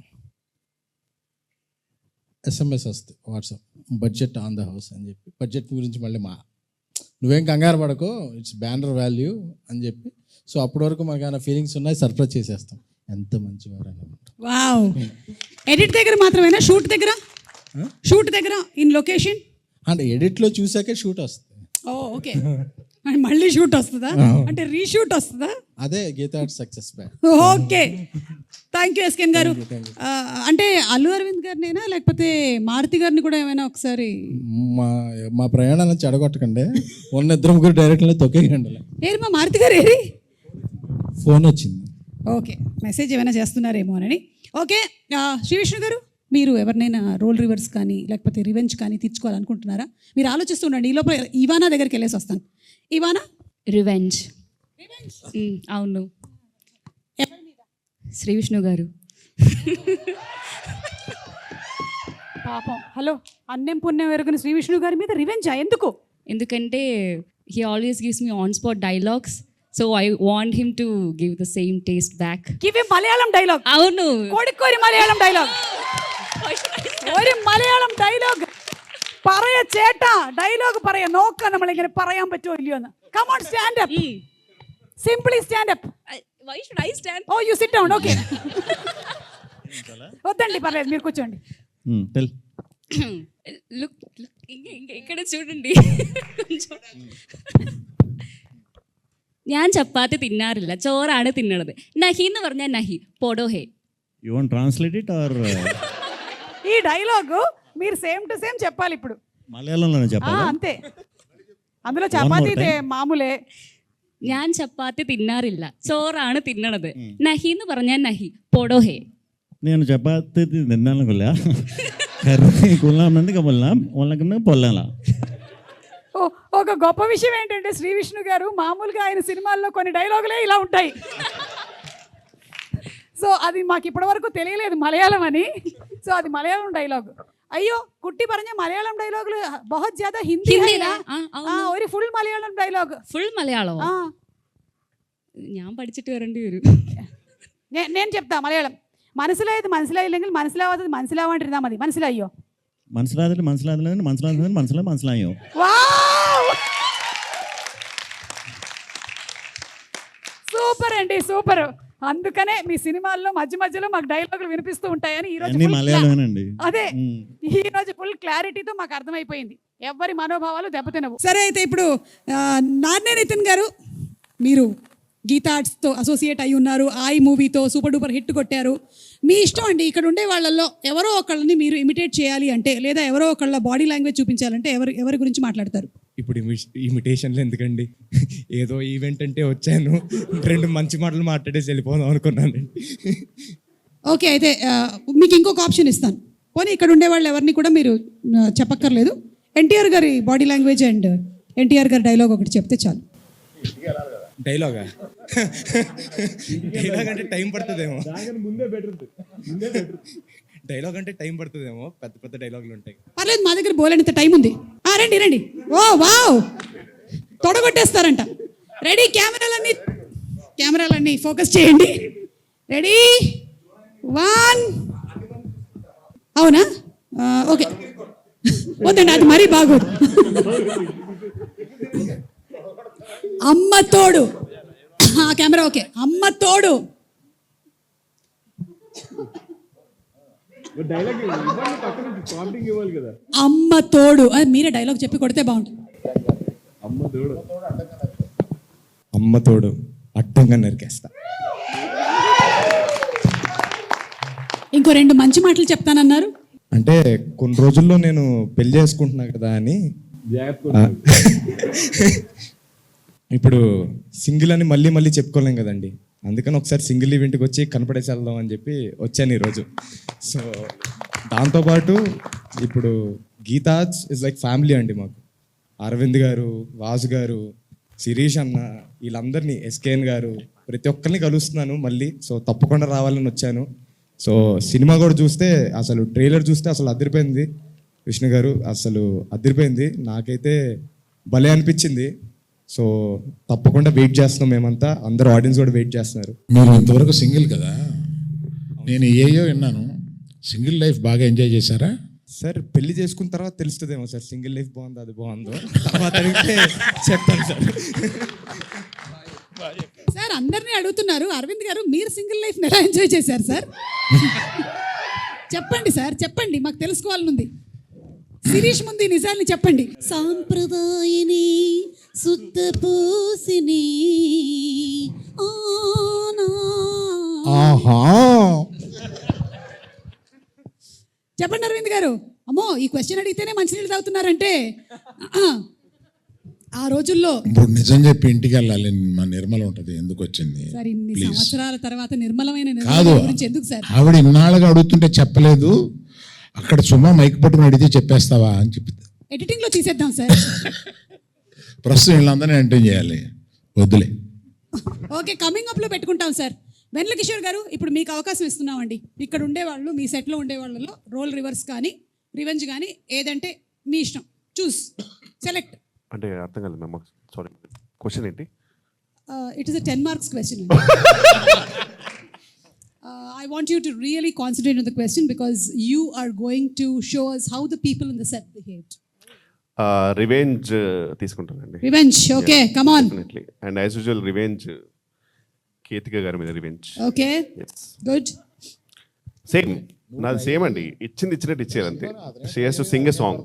SMS వస్తుంది WhatsApp, budget on the house అని చెప్పి, బడ్జెట్ గురించి మళ్ళీ నువ్వేం కంగారు పడకో, ఇట్స్ బ్యానర్ వాల్యూ అని చెప్పి. సో అప్పటి వరకు మనకు ఏమైనా ఫీలింగ్స్ ఉన్నాయి, సర్ప్రైజ్ చేసేస్తాం. ఎంత మంచివారు అనమాట. వావ్. ఎడిట్ దగ్గర మాత్రమేనా, షూట్ దగ్గర? షూట్ దగ్గర ఇన్ లొకేషన్ అంటే ఎడిట్లో చూసాకే షూట్ వస్తుంది. ఓకే. మళ్ళీ షూట్ వస్తుందా, అంటే రీషూట్ వస్తుందా? అదే Geetha success back. Okay, thank you SKN garu. అంటే అల్లు అరవింద్ గారినేనా లేకపోతే మారుతి గారిని కూడా ఏమైనా ఒకసారి మా ప్రయాణాలను చెడగొట్టకండి, ఉన్న ఇద్దరు ముగ్గురు డైరెక్ట్లే తొక్కేయండి. ఏరి మా మారుతి గారు ఏరి? ఫోన్ వచ్చింది. ఓకే, మెసేజ్ ఏమైనా చేస్తున్నారేమో అని. ఓకే, శ్రీ విష్ణు గారు, మీరు ఎవరినైనా రోల్ రివర్స్ కానీ లేకపోతే రివెంజ్ కానీ తీర్చుకోవాలనుకుంటున్నారా? మీరు ఆలోచిస్తుండండి, ఈ లోపల ఇవానా దగ్గరికి వెళ్ళేసి వస్తాను. ఇవానా, రివెంజ్. అవును, శ్రీ విష్ణు గారు. పాపం, హలో, అన్నం పుణ్యం ఎరుగుని శ్రీ విష్ణు గారి మీద రివెంజా? ఎందుకు? ఎందుకంటే he always gives me on spot dialogues, so I want him to give the same taste back. Give him Malayalam dialogue. అవును, కోడికోరి మలయాళం డైలాగ్. ഒരു മലയാളം ഡയലോഗ് പറയ ചേട്ടാ, ഡയലോഗ് പറയാ, നോക്കാം നമ്മൾ ഇങ്ങനെ പറയാൻ പറ്റുമോ ഇല്ലയോ എന്ന്. Come on, stand up, simply stand up. Why should I stand? Oh you sit down. Okay, వద్దండి పర్లేదు, మీరు కూర్చోండి. లుక్, ఇక్కడ చూడండి. ഞാൻ ചപ്പാത്തി തിന്നാറില്ല, ചോറാണ് തിന്നണത്. നഹി എന്ന് പറഞ്ഞാൽ നഹി, പോടോ ഹേ. You want translate it or? ఈ డైలాగ్ మీరు సేమ్ టు సేమ్ చెప్పాలి ఇప్పుడు. మలయాళంలోనే చెప్పాలి. అంతే, అందులో చపాతీ మామూలే. ഞാൻ ചപ്പാത്തി തിന്നാറില്ല, ചോറാണ് തിന്നണത്. നഹി എന്ന് പറഞ്ഞാൽ നഹി, പോടോ ഹേ. నేను చపాతి తిన్నాను కొల్లా, కర్రీ కొల్లామంది కొల్లా, వాళ్ళకన్నా పొల్లాలా. ఒక గొప్ప విషయం ఏంటంటే శ్రీ విష్ణు గారు మామూలుగా ఆయన సినిమాల్లో కొన్ని డైలాగులే ఇలా ఉంటాయి. సో అది మాకు ఇప్పటివరకు తెలియలేదు మలయాళం అని. సో అది మలయాళం డైలాగ్. അയ്യോ കുട്ടി പറഞ്ഞ മലയാളം ഡയലോഗിൽ बहुत ज्यादा हिंदी है ना? ഒരു ഫുൾ മലയാളം ഡയലോഗ്. ഫുൾ മലയാളമോ? ഞാൻ പഠിച്ചിട്ട് വരേണ്ടി വരും. నేను చెప్తా మలయాళం. മനസ്സിലായത് മനസ്സിലായില്ലെങ്കിൽ മനസ്സിലാവാത്തത് മനസ്സിലാവാണ്ടിരുന്നാൽ മതി. മനസ്സിലായോ? മനസ്സിലായോ? సూపర్ అండి, సూపర్. అందుకనే మీ సినిమాల్లో మధ్య మధ్యలో మాకు డైలాగులు వినిపిస్తూ ఉంటాయని ఈ రోజు అదే ఈ రోజు ఫుల్ క్లారిటీతో మాకు అర్థమైపోయింది. ఎవరి మనోభావాలు దెబ్బతినవు. సరే, అయితే ఇప్పుడు నాన్నే నితిన్ గారు, మీరు గీతా ఆర్ట్స్తో అసోసియేట్ అయి ఉన్నారు. ఐ మూవీతో సూపర్ డూపర్ హిట్ కొట్టారు. మీ ఇష్టం అండి, ఇక్కడ ఉండే వాళ్ళల్లో ఎవరో ఒకళ్ళని మీరు ఇమిటేట్ చేయాలి అంటే, లేదా ఎవరో ఒకళ్ళ బాడీ లాంగ్వేజ్ చూపించాలంటే ఎవరి గురించి మాట్లాడతారు? ఇప్పుడు ఇమిటేషన్లు ఎందుకండి, ఏదో ఈవెంట్ అంటే వచ్చాను, రెండు మంచి మాటలు మాట్లాడేసి వెళ్ళిపోదాం అనుకున్నానండి. ఓకే, అయితే మీకు ఇంకొక ఆప్షన్ ఇస్తాను. పోనీ ఇక్కడ ఉండే వాళ్ళు ఎవరిని కూడా మీరు చెప్పక్కర్లేదు. ఎన్టీఆర్ గారి బాడీ లాంగ్వేజ్ అండ్ ఎన్టీఆర్ గారి డైలాగ్ ఒకటి చెప్తే చాలు. డైలాగా? డైలాగ్ అంటే టైం పడుతుందేమో. డైలాగ్ అంటే టైం పడుతుందేమో, పెద్ద పెద్ద డైలాగులు ఉంటాయి. పర్లేదు, మా దగ్గర బోలేనంత టైం ఉంది. రండి రండి. ఓ వావ్, తొడగొట్టేస్తారంట. రెడీ, కెమెరాలన్నీ ఫోకస్ చేయండి. రెడీ, 1. అవునా? ఓకే, వద్దండి, అది మరీ బాగోదు. అమ్మ తోడు. Camera okay. అమ్మ తోడు. అమ్మ తోడు. అది మీరే డైలాగ్ చెప్పి కొడితే బాగుంటుంది. అమ్మ తోడు అడ్డంగా నరికేస్తా. ఇంకో 2 మంచి మాటలు చెప్తానన్నారు. అంటే కొన్ని రోజుల్లో నేను పెళ్లి చేసుకుంటున్నా కదా అని, ఇప్పుడు సింగిల్ అని మళ్ళీ మళ్ళీ చెప్పుకోలేం కదండి. అందుకని ఒకసారి సింగిల్ ఈవెంట్కి వచ్చి కనపడేసి వెళ్దాం అని చెప్పి వచ్చాను ఈరోజు. సో దాంతోపాటు ఇప్పుడు గీతాజ్ ఇస్ లైక్ ఫ్యామిలీ అండి మాకు. అరవింద్ గారు, వాసు గారు, శిరీష్ అన్న, వీళ్ళందరినీ, ఎస్కేఎన్ గారు, ప్రతి ఒక్కరిని కలుస్తున్నాను మళ్ళీ. సో తప్పకుండా రావాలని వచ్చాను. సో సినిమా కూడా చూస్తే అసలు ట్రైలర్ చూస్తే అసలు అదిరిపోయింది విష్ణు గారు, అసలు అదిరిపోయింది. నాకైతే భలే అనిపించింది. సో తప్పకుండా వెయిట్ చేస్తున్నాం మేమంతా, అందరూ ఆడియన్స్ కూడా వెయిట్ చేస్తున్నారు. మీరు ఇంతవరకు సింగిల్ కదా, నేను ఏయో విన్నాను, సింగిల్ లైఫ్ బాగా ఎంజాయ్ చేశారా? సార్ పెళ్లి చేసుకున్న తర్వాత తెలుస్తుందేమో సార్ సింగిల్ లైఫ్ బాగుందో అది బాగుందో, తర్వాత అడిగితే చెప్తాను సార్. సార్ అందరినీ అడుగుతున్నారు, అరవింద్ గారు మీరు సింగిల్ లైఫ్ ఎలా ఎంజాయ్ చేశారు సార్? చెప్పండి సార్, చెప్పండి, మాకు తెలుసుకోవాలనుంది. శిరీష్ ముందు ఈ నిజాల్ని చెప్పండి. సాంప్రదాయని శుద్ధ పూసిని చెప్పండి అరవింద్ గారు. అమ్మో ఈ క్వశ్చన్ అడిగితేనే మంచినీళ్ళు తాగుతున్నారంటే ఆ రోజుల్లో. ఇప్పుడు నిజం చెప్పి ఇంటికి వెళ్ళాలి, మా నిర్మల ఉంటుంది, ఎందుకు వచ్చింది? సార్ ఇన్ని సంవత్సరాల తర్వాత నిర్మలమైన కాదు, గురించి ఎందుకు సార్? ఆవిడ ఇన్నాళ్ళుగా అడుగుతుంటే చెప్పలేదు, అక్కడ సుమా మైక్ పట్టుకుని అడిగితే చెప్పేస్తావా అని చెప్పి ఎడిటింగ్ లో తీసేద్దాం సార్. ప్రస్తుతం వీళ్ళందరినీ ఎంటర్టైన్ చేయాలి, వద్దులే. ఓకే, కమింగ్ అప్ లో పెట్టుకుంటాం సార్. వెన్నెల కిషోర్ గారు, ఇప్పుడు మీకు అవకాశం ఇస్తున్నామండి. ఇక్కడ ఉండేవాళ్ళు, మీ సెట్లో ఉండేవాళ్ళలో రోల్ రివర్స్ కానీ రివెంజ్ కానీ ఏదంటే మీ ఇష్టం, చూస్ సెలెక్ట్. అంటే అర్థం కాలేదు మ్యామ్, సారీ, క్వశ్చన్ ఏంటి? It is a 10 marks question. I want you to really concentrate on the question because you are going to show us how the people in the set behaved. Revenge తీసుకుంటానండి. Revenge, okay, come on. Definitely. And as usual, revenge Ketika గారి మీద revenge. Okay, good. Same, నాది same అండి, ఇచ్చినట్టు ఇచ్చేది అంతే. She has to sing a song.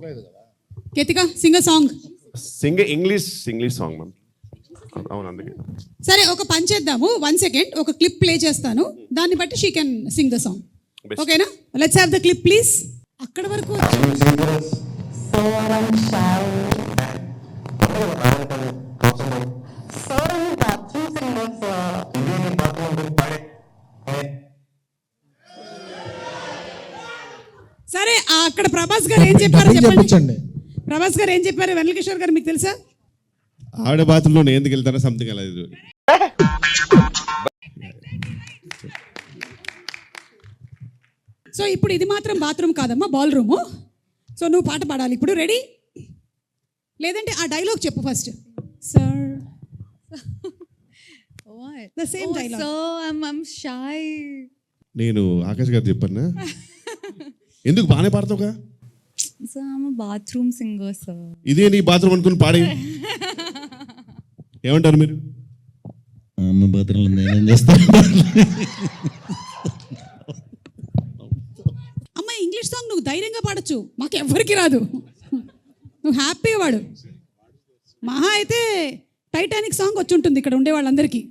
Ketika, sing a song. Singh English song ma'am. అవును, అందుకే. సరే, ఒక పని చేద్దాము. 1 second, ఒక క్లిప్ ప్లే చేస్తాను, దాన్ని బట్టి she can sing the song. ఓకేనా? Let's have the clip please. అక్కడ వరకు సరే, అక్కడ ప్రభాస్ గారు ఏం చెప్పారు చెప్పండి. ప్రభాస్ గారు ఏం చెప్పారు? వెన్నెల కిషోర్ గారు మీకు తెలుసా? ఆవిడ బాత్రూంలో నేను ఎందుకు వెళ్తానో సంథింగ్ అలా. సో ఇప్పుడు ఇది మాత్రం బాత్రూమ్ కాదమ్మా, బాల్ రూము. సో నువ్వు పాట పాడాలి ఇప్పుడు. రెడీ? లేదంటే ఆ డైలాగ్ చెప్పు first. Sir the same dialogue. So I'm shy. నేను ఆకాష్ గారు చెప్పన్నా, ఎందుకు బాగానే పాడతావుగా? So I'm bathroom singer sir. ఇదే నీ బాత్రూమ్ అనుకుని పాడే. ఏమంటారు మీరు? అమ్మ బాత్రూంలో నేనేం చేస్తాను? అమ్మ ఇంగ్లీష్ సాంగ్ నువ్వు ధైర్యంగా పాడొచ్చు, మాకు ఎవ్వరికి రాదు, నువ్వు హ్యాపీగా పాడు. మహా అయితే టైటానిక్ సాంగ్ వచ్చి ఉంటుంది ఇక్కడ ఉండే వాళ్ళందరికీ,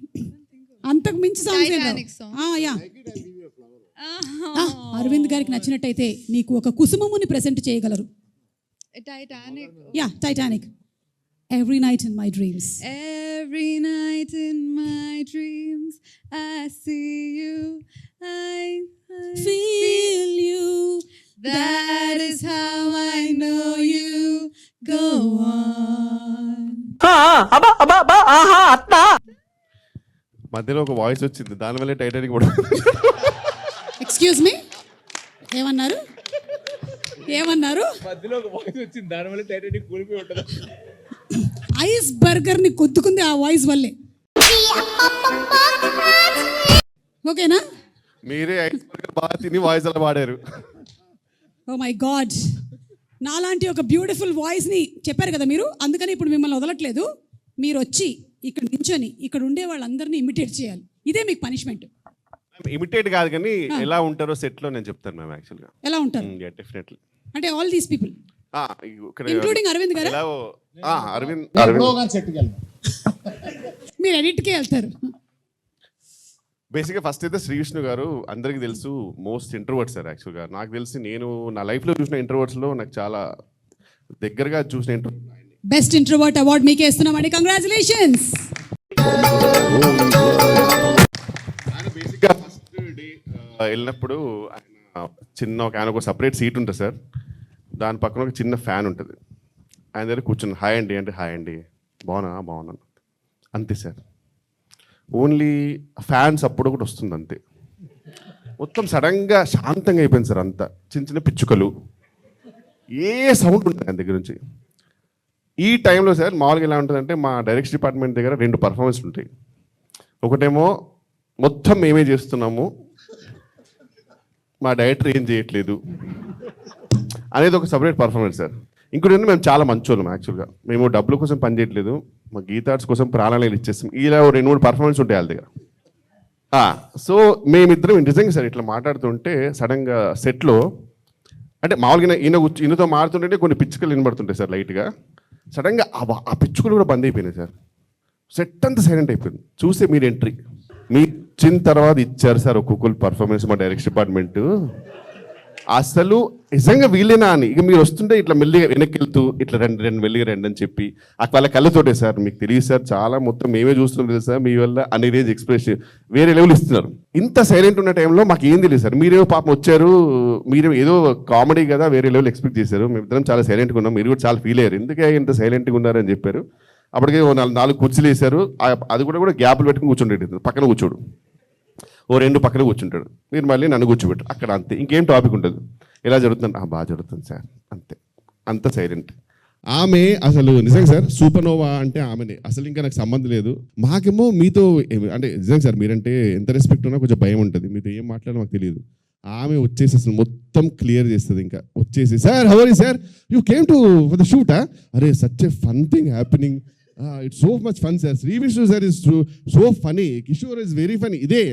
అంతకు మించి సాంగ్స్. అరవింద్ గారికి నచ్చినట్టయితే నీకు ఒక కుసుమముని ప్రెజెంట్ చేయగలరు. Titanic. Yeah, Titanic. Every night in my dreams. Every night in my dreams I see you, I feel you. That is how I know you. Go on. మధ్యలో ఒక వాయిస్ వచ్చింది, దానివల్ల టైటానిక్ కూడా. ఎక్స్క్యూజ్ మీ, ఏమన్నారు? మధ్యలో ఒక voice వచ్చింది, దానివల్ల టైటానిక్ కూలిపోయి ఉంటుంది. ఐస్ బర్గర్ ని కొద్దుకుంది ఆ వాయిస్ వల్లే. ఓకేనా? మీరే ఐస్ బర్గర్ బాగా తిని వాయిస్ అలా పాడారు. ఓ మై గాడ్, నాలాంటి ఒక బ్యూటిఫుల్ వాయిస్ ని చెప్పారు కదా మీరు, అందుకని ఇప్పుడు మిమ్మల్ని వదలట్లేదు. మీరు వచ్చి ఇక్కడ నించొని ఇక్కడ ఉండే వాళ్ళందరినీ ఇమిటేట్ చేయాలి. ఇదే మీకు పనిష్మెంట్. ఇమిటేట్ కాదు కానీ ఎలా ఉంటారో సెట్ లో నేను చెప్తాను మ్యామ్. యాక్చువల్గా ఎలా ఉంటారు? డెఫినెట్లీ. అంటే all these people including Aravind గారు. అరవింద్ మీరు ఎడిట్కే వెళ్తారు. బేసిక్గా ఫస్ట్ అయితే శ్రీ విష్ణు గారు అందరికీ తెలుసు మోస్ట్ ఇంట్రోవర్ట్ సార్. యాక్చువల్గా నాకు తెలిసి నేను నా లైఫ్లో చూసిన ఇంట్రోవర్ట్స్లో నాకు చాలా దగ్గరగా చూసిన బెస్ట్ ఇంట్రోవర్ట్ అవార్డ్ మీకే ఇస్తున్నామండి. కంగ్రాచులేషన్స్. బేసిక్గా ఫస్ట్ డే వెళ్ళినప్పుడు ఆయన ఒక సపరేట్ సీట్ ఉంటుంది సార్, దాని పక్కన ఒక చిన్న ఫ్యాన్ ఉంటుంది. ఆయన దగ్గర కూర్చుని హాయ్ అండి అంటే హాయ్ అండి, బాగున్నాను అంతే సార్. ఓన్లీ ఫ్యాన్స్ అప్పుడు ఒకటి వస్తుంది అంతే. మొత్తం సడన్గా శాంతంగా అయిపోయింది సార్. అంతా చిన్న చిన్న పిచ్చుకలు, ఏ సౌండ్ ఉంటుంది ఆయన దగ్గర నుంచి. ఈ టైంలో సార్ మామూలుగా ఎలా ఉంటుందంటే మా డైరెక్షన్ డిపార్ట్మెంట్ దగ్గర 2 పర్ఫార్మెన్స్ ఉంటాయి. ఒకటేమో మొత్తం మేమే చేస్తున్నాము, మా డైరెక్టర్ ఏం చేయట్లేదు అనేది ఒక సపరేట్ పర్ఫార్మెన్స్ సార్. ఇంకోటి మేము చాలా మంచోళ్ళం యాక్చువల్గా. మేము డబ్బుల కోసం పని చేయట్లేదు, మా గీతార్ట్స్ కోసం ప్రాణాలు ఇచ్చేస్తాం. ఇలా 2-3 పర్ఫార్మెన్స్ ఉంటాయి వాళ్ళ దగ్గర. సో మేమిద్దరం నిజంగా సార్ ఇట్లా మాట్లాడుతుంటే సడన్గా సెట్లో అంటే మామూలుగా ఈయనతో మారుతుంటే కొన్ని పిచ్చుకలు వినబడుతుంటాయి సార్ లైట్గా. సడన్గా ఆ పిచ్చుకలు కూడా బంద్ అయిపోయినాయి సార్. సెట్ అంతా సైలెంట్ అయిపోయింది. చూస్తే మీరు ఎంట్రీ మీ ఇచ్చిన తర్వాత ఇచ్చారు సార్ ఒక్కొక్కరు పర్ఫార్మెన్స్ మా డైరెక్షన్ డిపార్ట్మెంట్. అసలు నిజంగా వీళ్ళేనా అని ఇక మీరు వస్తుంటే ఇట్లా మెల్లిగా వెనక్కి వెళ్తూ ఇట్లా రెండు మెల్లిగా రండి అని చెప్పి వాళ్ళ కళ్ళతోటే సార్. మీకు తెలియదు సార్, చాలా మొత్తం మేమే చూస్తున్నాం తెలుసు సార్. మీ వల్ల అన్ని రేంజ్ ఎక్స్ప్రెషన్ వేరే లెవెల్ ఇస్తున్నారు. ఇంత సైలెంట్ ఉన్న టైంలో మాకు ఏం తెలియదు సార్. మీరేమో పాపం వచ్చారు, మీరు ఏదో కామెడీ కదా వేరే లెవెల్ ఎక్స్పెక్ట్ చేశారు. మేమిద్దరం చాలా సైలెంట్గా ఉన్నాం, మీరు కూడా చాలా ఫీల్ అయ్యారు. ఎందుకే ఇంత సైలెంట్గా ఉన్నారని చెప్పారు. అప్పటికే 4 కుర్చీలు వేశారు. అది కూడా గ్యాప్లు పెట్టుకుని కూర్చుండేది, పక్కన కూర్చోడు. 2 పక్కన కూర్చుంటాడు. మీరు మళ్ళీ నన్ను కూర్చోబెట్టారు అక్కడ, అంతే. ఇంకేం టాపిక్ ఉంటుంది. ఎలా జరుగుతుంది? బాగా జరుగుతుంది సార్, అంతే. అంత సైలెంట్. ఆమె అసలు నిజంగా సార్ సూపర్నోవా అంటే ఆమెనే. అసలు ఇంకా నాకు సంబంధం లేదు. మాకేమో మీతో అంటే నిజంగా సార్ మీరంటే ఎంత రెస్పెక్ట్ ఉన్నా కొంచెం భయం ఉంటుంది. మీతో ఏం మాట్లాడో మాకు తెలియదు. ఆమె వచ్చేసి అసలు మొత్తం క్లియర్ చేస్తుంది. ఇంకా వచ్చేసి sir how are you sir, you came to for the షూటా? అరే such a fun thing happening, it's so much fun sir. Shri Vishnu sir is so funny, Kishore is very funny. ఇదే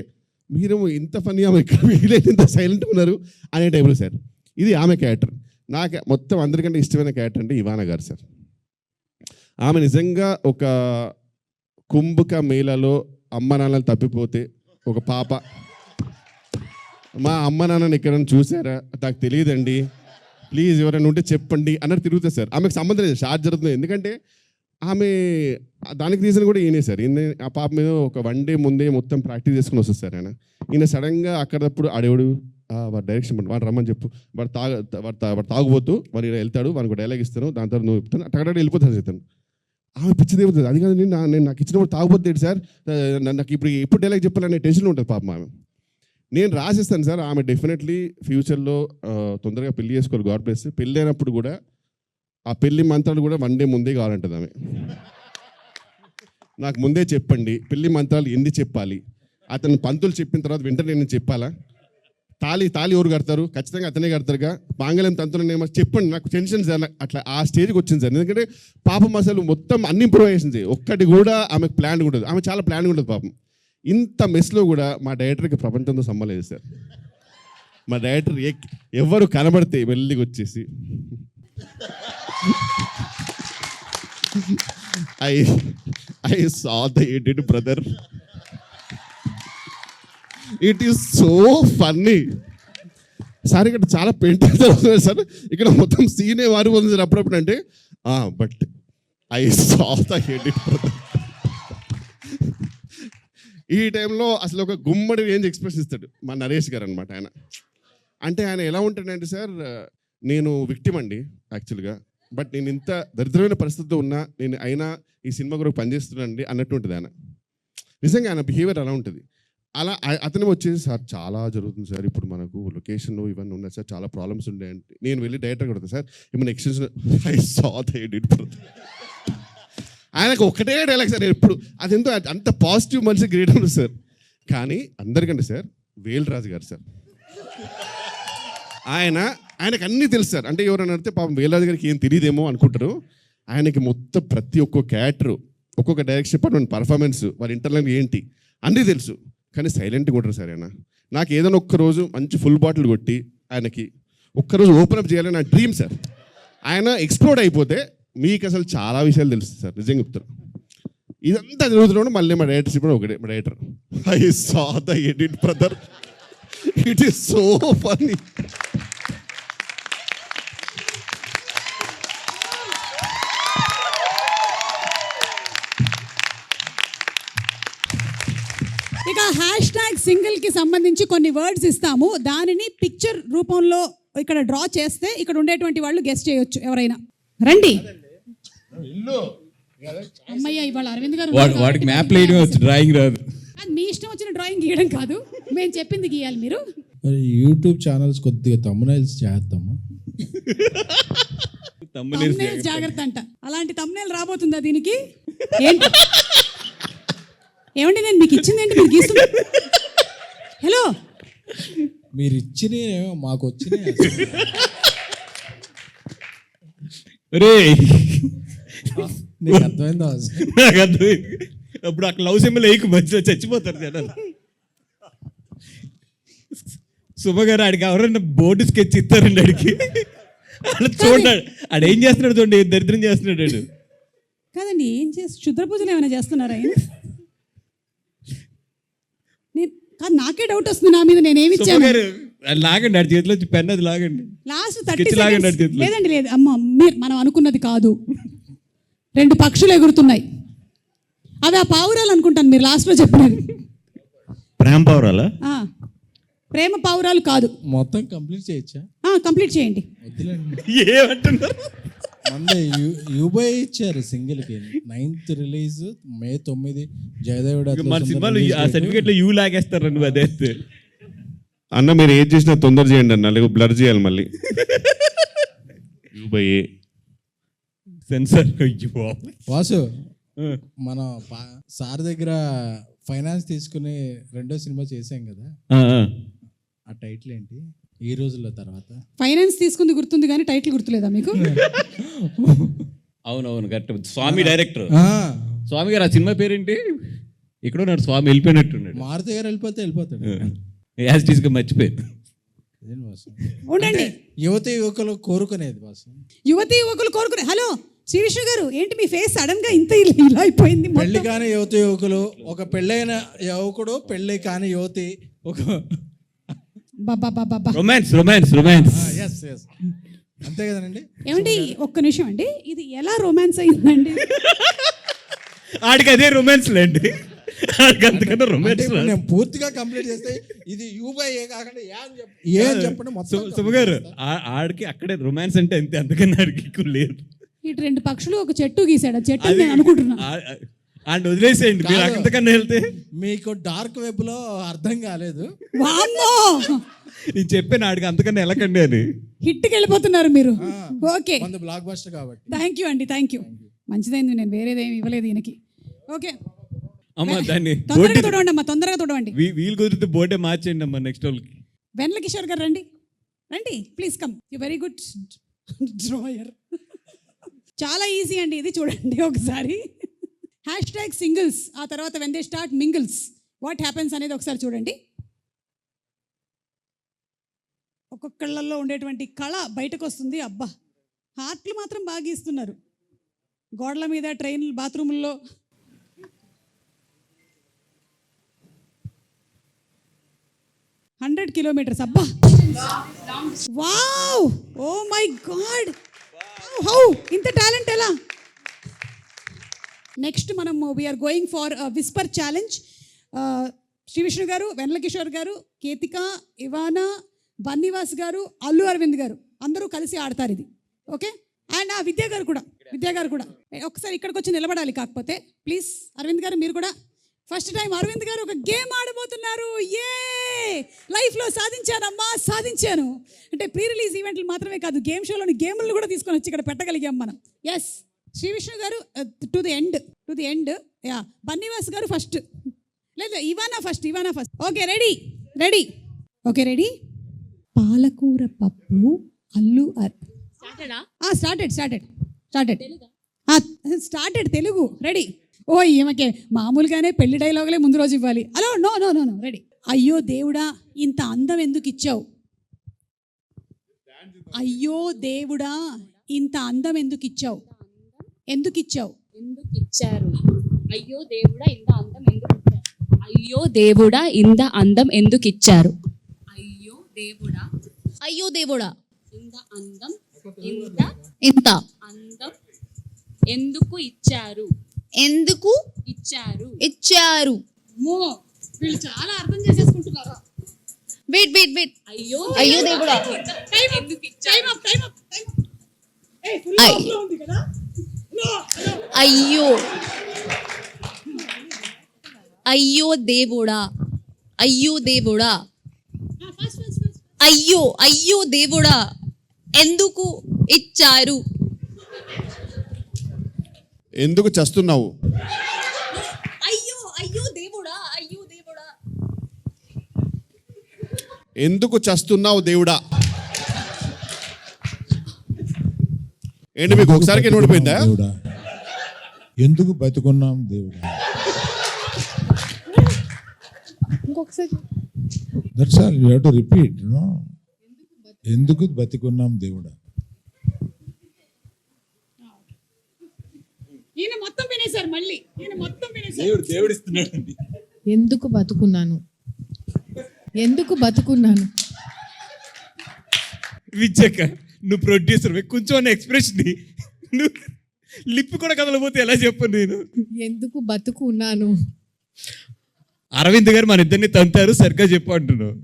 మీరేమో ఇంత ఫనీ, ఆమె వీలైతే ఇంత సైలెంట్గా ఉన్నారు అనే టైంలో సార్. ఇది ఆమె క్యారెక్టర్. నాకు మొత్తం అందరికంటే ఇష్టమైన క్యారెక్టర్ అంటే ఇవానా గారు సార్. ఆమె నిజంగా ఒక కుంభక మేళలో అమ్మ నాన్నలు తప్పిపోతే ఒక పాప, మా అమ్మ నాన్నని ఎక్కడైనా చూసారా, నాకు తెలియదండి, ప్లీజ్ ఎవరైనా ఉంటే చెప్పండి అన్నట్టు తిరుగుతుంది సార్. ఆమెకు సంబంధం లేదు, షార్ట్ జరుగుతుంది. ఎందుకంటే ఆమె దానికి రీజన్ కూడా ఈయనే సార్. ఈయన ఆ పాప మీద ఒక 1 డే ముందే మొత్తం ప్రాక్టీస్ చేసుకుని వస్తుంది సార్. ఈయన సడన్గా అక్కడప్పుడు ఆడేవాడు వాడు డైరెక్షన్ వాడు రమ్మని చెప్పు, వాడు తాగుబోతూ వాడు వెళ్తాడు, వాడికి డైలాగ్ ఇస్తాను, దాని తర్వాత నువ్వు చెప్తాను, అక్కడ వెళ్ళిపోతాను చెప్తాను. ఆమె పిచ్చిది ఏమవుతుంది, అది కాదు నేను నాకు ఇచ్చినప్పుడు తాగుబోతుంది సార్, నాకు ఇప్పుడు డైలాగ్ చెప్పాలనే టెన్షన్ ఉంటుంది పాపం ఆమె. నేను రాసిస్తాను సార్. ఆమె డెఫినెట్లీ ఫ్యూచర్లో తొందరగా పెళ్లి చేసుకోవాలి, గాడ్ బ్లెస్. పెళ్ళి అయినప్పుడు కూడా ఆ పెళ్లి మంత్రాలు కూడా 1 డే ముందే కావాలంటుంది ఆమె. నాకు ముందే చెప్పండి పెళ్లి మంత్రాలు ఎన్ని చెప్పాలి, అతను పంతులు చెప్పిన తర్వాత వెంటనే నేను చెప్పాలా, తాళి ఎవరు కడతారు, ఖచ్చితంగా అతనే కడతారుగా, మాంగళ్యం తంతులనేమో చెప్పండి, నాకు టెన్షన్ సార్. అట్లా ఆ స్టేజ్కి వచ్చింది సార్. ఎందుకంటే పాపం అసలు మొత్తం అన్ని ఇంప్రూవైజేషన్స్ ఒక్కటి కూడా ఆమెకు ప్లాన్ ఉంటుంది. ఆమె చాలా ప్లాన్ ఉంటుంది పాపం. ఇంత మెస్లో కూడా మా డైరెక్టర్కి ప్రపంచంతో సంబంధం సార్. మా డైరెక్టర్ ఎవరు కనబడితే వెళ్ళికి వచ్చేసి I saw the edit, brother. It is so funny. Sir ఇక్కడ చాలా పెయింట్ అవుతుంది సార్. ఇక్కడ మొత్తం సీనే వారి ఉంది సార్ అప్పుడప్పుడు. అంటే but I saw the edit, brother. ఈ టైంలో అసలు ఒక గుమ్మడి రేంజ్ ఎక్స్ప్రెస్ ఇస్తాడు మా నరేష్ గారు అనమాట. ఆయన అంటే ఆయన ఎలా ఉంటాడంటే సార్, నేను విక్టిమ్ అండి యాక్చువల్గా, బట్ నేను ఇంత దరిద్రమైన పరిస్థితిలో ఉన్నా నేను అయినా ఈ సినిమా కొరకు పనిచేస్తున్నానండి అన్నట్టు ఉంటుంది ఆయన. నిజంగా ఆయన బిహేవియర్ అలా ఉంటుంది. అలా అతను వచ్చేసి సార్ చాలా జరుగుతుంది సార్, ఇప్పుడు మనకు లొకేషన్లో ఇవన్నీ ఉన్నాయి సార్, చాలా ప్రాబ్లమ్స్ ఉన్నాయంటే నేను వెళ్ళి డైరెక్టర్ కొడతాను సార్, ఏమైనా extension I saw the edit. ఆయనకు ఒకటే డైలాగ్ సార్ ఎప్పుడు. అదెంతో అంత పాజిటివ్ మనిషి గ్రేట్ ఉంది సార్. కానీ అందరికంటే సార్ వేల్రాజు గారు సార్, ఆయనకు అన్నీ తెలుసు సార్. అంటే ఎవరైనా అడిగితే పాపం వేల్రాజు గారికి ఏం తెలియదేమో అనుకుంటారు. ఆయనకి మొత్తం ప్రతి ఒక్క క్యారెక్టర్, ఒక్కొక్క డైరెక్షన్ డిపార్ట్మెంట్ పర్ఫార్మెన్స్, వాళ్ళ ఇంటర్నల్ ఏంటి అన్నీ తెలుసు. కానీ సైలెంట్గా ఉంటారు సార్ ఆయన. నాకు ఏదైనా ఒక్కరోజు మంచి ఫుల్ బాటిల్ కొట్టి ఆయనకి ఒక్కరోజు ఓపెన్ అప్ చేయాలని నా డ్రీమ్ సార్. ఆయన ఎక్స్ప్లోర్డ్ అయిపోతే మీకు అసలు చాలా విషయాలు తెలుస్తుంది సార్, నిజంగా చెప్తారు. ఇదంతా జరుగుతున్నాడు. మళ్ళీ మా డైరెక్టర్ ఇప్పుడు ఒకటే, మా director I saw the edit, brother. It is so funny. ఇక #సింగిల్కి సంబంధించి కొన్ని వర్డ్స్ ఇస్తాము. దానిని పిక్చర్ రూపంలో ఇక్కడ డ్రా చేస్తే ఇక్కడ ఉండేటువంటి వాళ్ళు గెస్ట్ చేయొచ్చు. ఎవరైనా రండి. అమ్మయ్య ఇవాళ అరవింద్ గారు వాడికి మ్యాప్ వేయడం వచ్చు, డ్రాయింగ్ రాదు. మీ ఇష్టం వచ్చిన డ్రాయింగ్ గీయడం కాదు, మేము చెప్పింది గీయాలి మీరు. మరి యూట్యూబ్ ఛానల్స్ కొద్దిగా తమ్మునైల్స్ చేద్దామా? thumbnails జాగ్రత్త అంట. అలాంటి తమ్మునేల్ రాబోతుందా దీనికి? ఏంటి ఏమండి నేను మీకు ఇచ్చింది ఏంటి మీరు గీస్తున్నా? హలో మీరు ఇచ్చినే మాకు వచ్చినాయి. రే నీకు అర్థమైందా? నాకు అర్థమైంది. అప్పుడు అక్కడ లవ్ సింబల్ వేయకు, మంచిగా చచ్చిపోతారు జనాలు. సుమ గారు ఆడికి ఎవరన్నా బోర్డు స్కెచ్ ఇస్తారండి ఆడికి. అలా చూడండి ఆడు ఏం చేస్తున్నాడు, చూడండి ఏం దరిద్రం చేస్తున్నాడు ఆడు. కాదండి ఏం చేసి క్షుద్ర పూజలు ఏమైనా చేస్తున్నారా ఆయన? కాదు నాకే డౌట్ వస్తుంది నా మీద, నేనేమి ఇచ్చాను? లాగండి ఆడి చేతిలో పెన్, అది లాగండి. Last 30 seconds. లేదండి లేదు అమ్మ, మీరు మనం అనుకున్నది కాదు. 2 పక్షులు ఎగురుతున్నాయి, అవి ఆ పావురాలు అనుకుంటాను మీరు లాస్ట్లో చెప్పినది. ప్రేమ పావురాలా? ప్రేమ పావురాలు కాదు. మొత్తం కంప్లీట్ చేయొచ్చా? కంప్లీట్ చేయండి. ఏమంటున్నారు? మందే యూబై ఇచ్చారు సింగిల్కి. 9th release, May 9 జయదేవుడు. మన సినిమాలు ఆ సర్టిఫికేట్లో యూ లాగేస్తారు నువ్వు అదే. అన్న మీరు ఏది చేసినా తొందర చేయండి అన్న, లేకపోతే బ్లర్ చేయాలి మళ్ళీ. యూబై సెన్సర్. వాసు మన సార్ దగ్గర ఫైనాన్స్ తీసుకుని 2వ సినిమా చేసాం కదా, ఆ టైటిల్ ఏంటి? ఈ రోజుల్లో తర్వాత. ఫైనాన్స్ తీసుకుంది గుర్తుంది కానీ టైటిల్ గుర్తులేదా మీకు? అవునవును కరెక్ట్. స్వామి డైరెక్టర్ స్వామి గారు. ఆ సినిమా పేరేంటి? ఇక్కడ ఉన్నాడు స్వామి, వెళ్ళిపోయినట్టున్నాడు. మారుతి గారు వెళ్ళిపోతాడు. యాజ్ టీస్గా మర్చిపోయాడు. ఉండండి. యువతి యువకులు కోరుకునేది బాసు. యువతి యువకులు కోరుకునే. హలో శ్రీ విష్ణు గారు, ఏంటి మీ ఫేస్ సడన్ గా ఇంత ఇలా అయిపోయింది? పెళ్లి కాని యువతి యువకులు, ఒక పెళ్ళైన యువకుడు, పెళ్లి కాని యువతి, ఒక రొమాన్స్ రొమాన్స్ రొమాన్స్. అంతే కదండి. ఏమండి ఒక్క నిమిషం అండి, ఇది ఎలా రొమాన్స్ అయిందండి? ఆడికి అదే రొమాన్స్ లేండి, అంతకన్నా రొమాన్స్. నేను పూర్తిగా కంప్లీట్ చేస్తే ఇది యూబై కాకుండా ఏం చెప్పండి మొత్తం. సుమ గారు ఆడికి అక్కడే రొమాన్స్ అంటే అంతే, అంతకన్నా ఆడికి ఎక్కువ లేదు. ఇటు 2 పక్షులు ఒక చెట్టు గీసాడు, ఆ చెట్టు నేను అనుకుంటున్నా. అండ్ వదిలేసేయండి మీరు, అంతకన్నా వెళ్తే. మీకు డార్క్ వెబ్ లో అర్థం కాలేదు. నేను చెప్పాను ఆడికి అంతకన్నా వెళ్ళకండి అని. హిట్కి వెళ్ళిపోతున్నారు మీరు. ఓకే, బ్లాక్ బస్టర్ కాబట్టి. థ్యాంక్ యూ అండి, థ్యాంక్ యూ. మంచిదైంది, నేను వేరేదేమి ఇవ్వలేదు ఈయనకి. ఓకే అమ్మా, దాన్ని తొందరగా తొడవండి అమ్మా, తొందరగా తొడవండి. వీలు కుదిరితే బోర్డే మార్చేయండి అమ్మా నెక్స్ట్ వాళ్ళకి. వెన్నెల కిషోర్ గారు రండి, రండి please come. You very good drawer. చాలా ఈజీ అండి ఇది, చూడండి ఒకసారి. #singles, ఆ తర్వాత when they start mingles what happens అనేది ఒకసారి చూడండి. ఒక్కొక్కళ్ళల్లో ఉండేటువంటి కళ బయటకు వస్తుంది. అబ్బా, హార్ట్లు మాత్రం బాగా ఇస్తున్నారు. గోడల మీద, ట్రైన్, బాత్రూముల్లో. $100 kilometers. అబ్బా, wow, oh my God, how ఇంత టాలెంట్ ఎలా? నెక్స్ట్ మనం we're going for whisper challenge. Shri Vishnu గారు, వెన్నెల కిషోర్ గారు, కేతిక, ఇవానా, బన్నీవాస్ గారు, అల్లు అరవింద్ గారు అందరూ కలిసి ఆడతారు ఇది. ఓకే, అండ్ విద్యా గారు కూడా ఒకసారి ఇక్కడికి వచ్చి నిలబడాలి. కాకపోతే ప్లీజ్ అరవింద్ గారు మీరు కూడా. ఫస్ట్ టైం అరవింద్ గారు ఒక గేమ్ ఆడబోతున్నారు. లైఫ్లో సాధించానమ్మా, సాధించాను అంటే ప్రీ రిలీజ్ ఈవెంట్లు మాత్రమే కాదు, గేమ్ షోలోని గేములను కూడా తీసుకొని వచ్చి ఇక్కడ పెట్టగలిగాం మనం. Yes, Shri Vishnu garu to the end. Yeah, Bunny Vas garu first, లేదా Ivana first. Okay, ready. Okay, ready. పాలకూర పప్పు, అల్లు స్టార్టెడ్ తెలుగు. రెడీ. ఓ ఈమెకే మామూలుగానే పెళ్లి డైలాగులే ముందు రోజు ఇవ్వాలి. Hello, no, ready. అయ్యో దేవుడా ఇంత అందం ఎందుకు ఇచ్చావు? అయ్యో దేవుడా ఇంత అందం ఎందుకు ఇచ్చావు? ఎందుకు ఇచ్చారు? అయ్యో దేవుడా ఇంత అందం ఎందుకు ఇచ్చారు? అయ్యో దేవుడా ఇంత అందం ఎందుకు ఇచ్చారు? అయ్యో దేవుడా ఇంత అందం ఇంత అందం ఎందుకు ఇచ్చారు? ఇచ్చారు. వీళ్ళు చాలా అర్థం చేసేసుకుంటున్నారు. వెయిట్. అయ్యో దేవుడా ఎందుకు ఇచ్చారు? అయ్యో దేవుడా, అయ్యో దేవుడా, అయ్యో అయ్యో దేవుడా ఎందుకు ఇచ్చారు? ఎందుకు చస్తున్నావు? అయ్యో అయ్యో దేవుడా, అయ్యో దేవుడా. ఎందుకు చస్తున్నావు దేవుడా? ఏంటి మీకు ఒకసారికి ఎన్ని ఓడిపోయిందా? దేవుడా ఎందుకు బతుకున్నాం దేవుడా? ఇంకొకసారి that's all you have to repeat. No, ఎందుకు బతుకున్నాం దేవుడా? ఈయన మొత్తం వినేశారు, మళ్ళీ ఈయన మొత్తం వినేశారు. దేవుడు ఇస్తున్నాడు. ఎందుకు బతుకున్నాను, ఎందుకు బతుకున్నాను. విచ్చక్క నువ్వు ప్రొడ్యూసర్ కొంచెం ఎక్స్ప్రెషన్ నువ్వు లిప్ కూడా కదలపోతే ఎలా చెప్పను నేను? ఎందుకు బతుకున్నాను. అరవింద్ గారు మన ఇద్దరిని తంతారు, సరిగ్గా చెప్పు అంటున్నావు.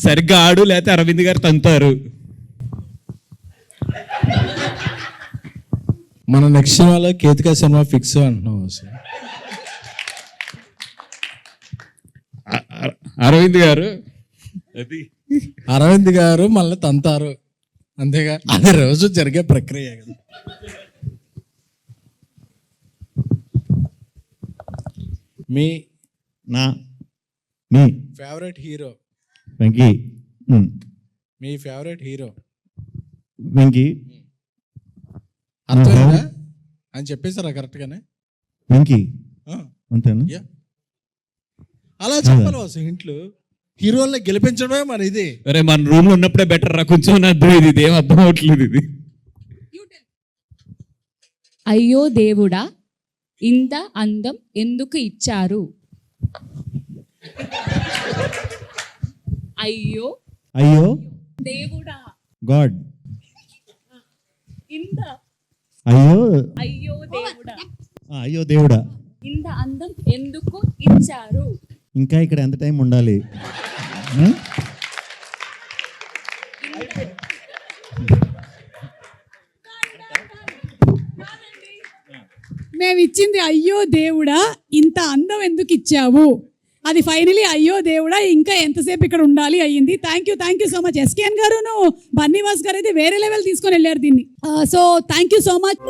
సరిగ్గా ఆడు, లేకపోతే అరవింద్ గారు తంతారు. మన నెక్స్ట్ సినిమాలో కేతికా సినిమా ఫిక్స్ అంటున్నాం అసలు. అరవింద్ గారు అరవింద్ గారు మళ్ళీ తంతారు, అంతేగా, అది రోజు జరిగే ప్రక్రియ కదా. మీ మీ ఫేవరెట్ హీరో వెంకీ. మీ ఫేవరెట్ హీరో వెంకీ అర్థమైందా అని చెప్పేశారా కరెక్ట్గానే? వెంకీ ఆ. అంతేనా? యా. అలా చెప్పాలి అసలు ఇంట్లో హీరోల్ని గెలిపించడమే మన ఇది. అరే మన రూమ్ లో ఉన్నప్పుడే బెటర్ రా, కొంచెం అర్థం ఇది ఏం అర్థం అవట్లేదు ఇది. అయ్యో దేవుడా ఇంత అందం ఎందుకు ఇచ్చారు? అయ్యో అయ్యో దేవుడా గాడ్. ఇంత అయ్యో అయ్యో దేవుడా అయ్యో దేవుడా ఇంత అందం ఎందుకు ఇచ్చారు? ఇంకా ఇక్కడ ఎంత టైం ఉండాలి? మేము ఇచ్చింది అయ్యో దేవుడా ఇంత అందం ఎందుకు ఇచ్చావు, అది ఫైనలీ అయ్యో దేవుడా ఇంకా ఎంతసేపు ఇక్కడ ఉండాలి అయ్యింది. Thank you so much. SKN గారును బన్నీవాస్ గారు అయితే వేరే లెవెల్ తీసుకొని వెళ్ళారు దీన్ని. So thank you so much.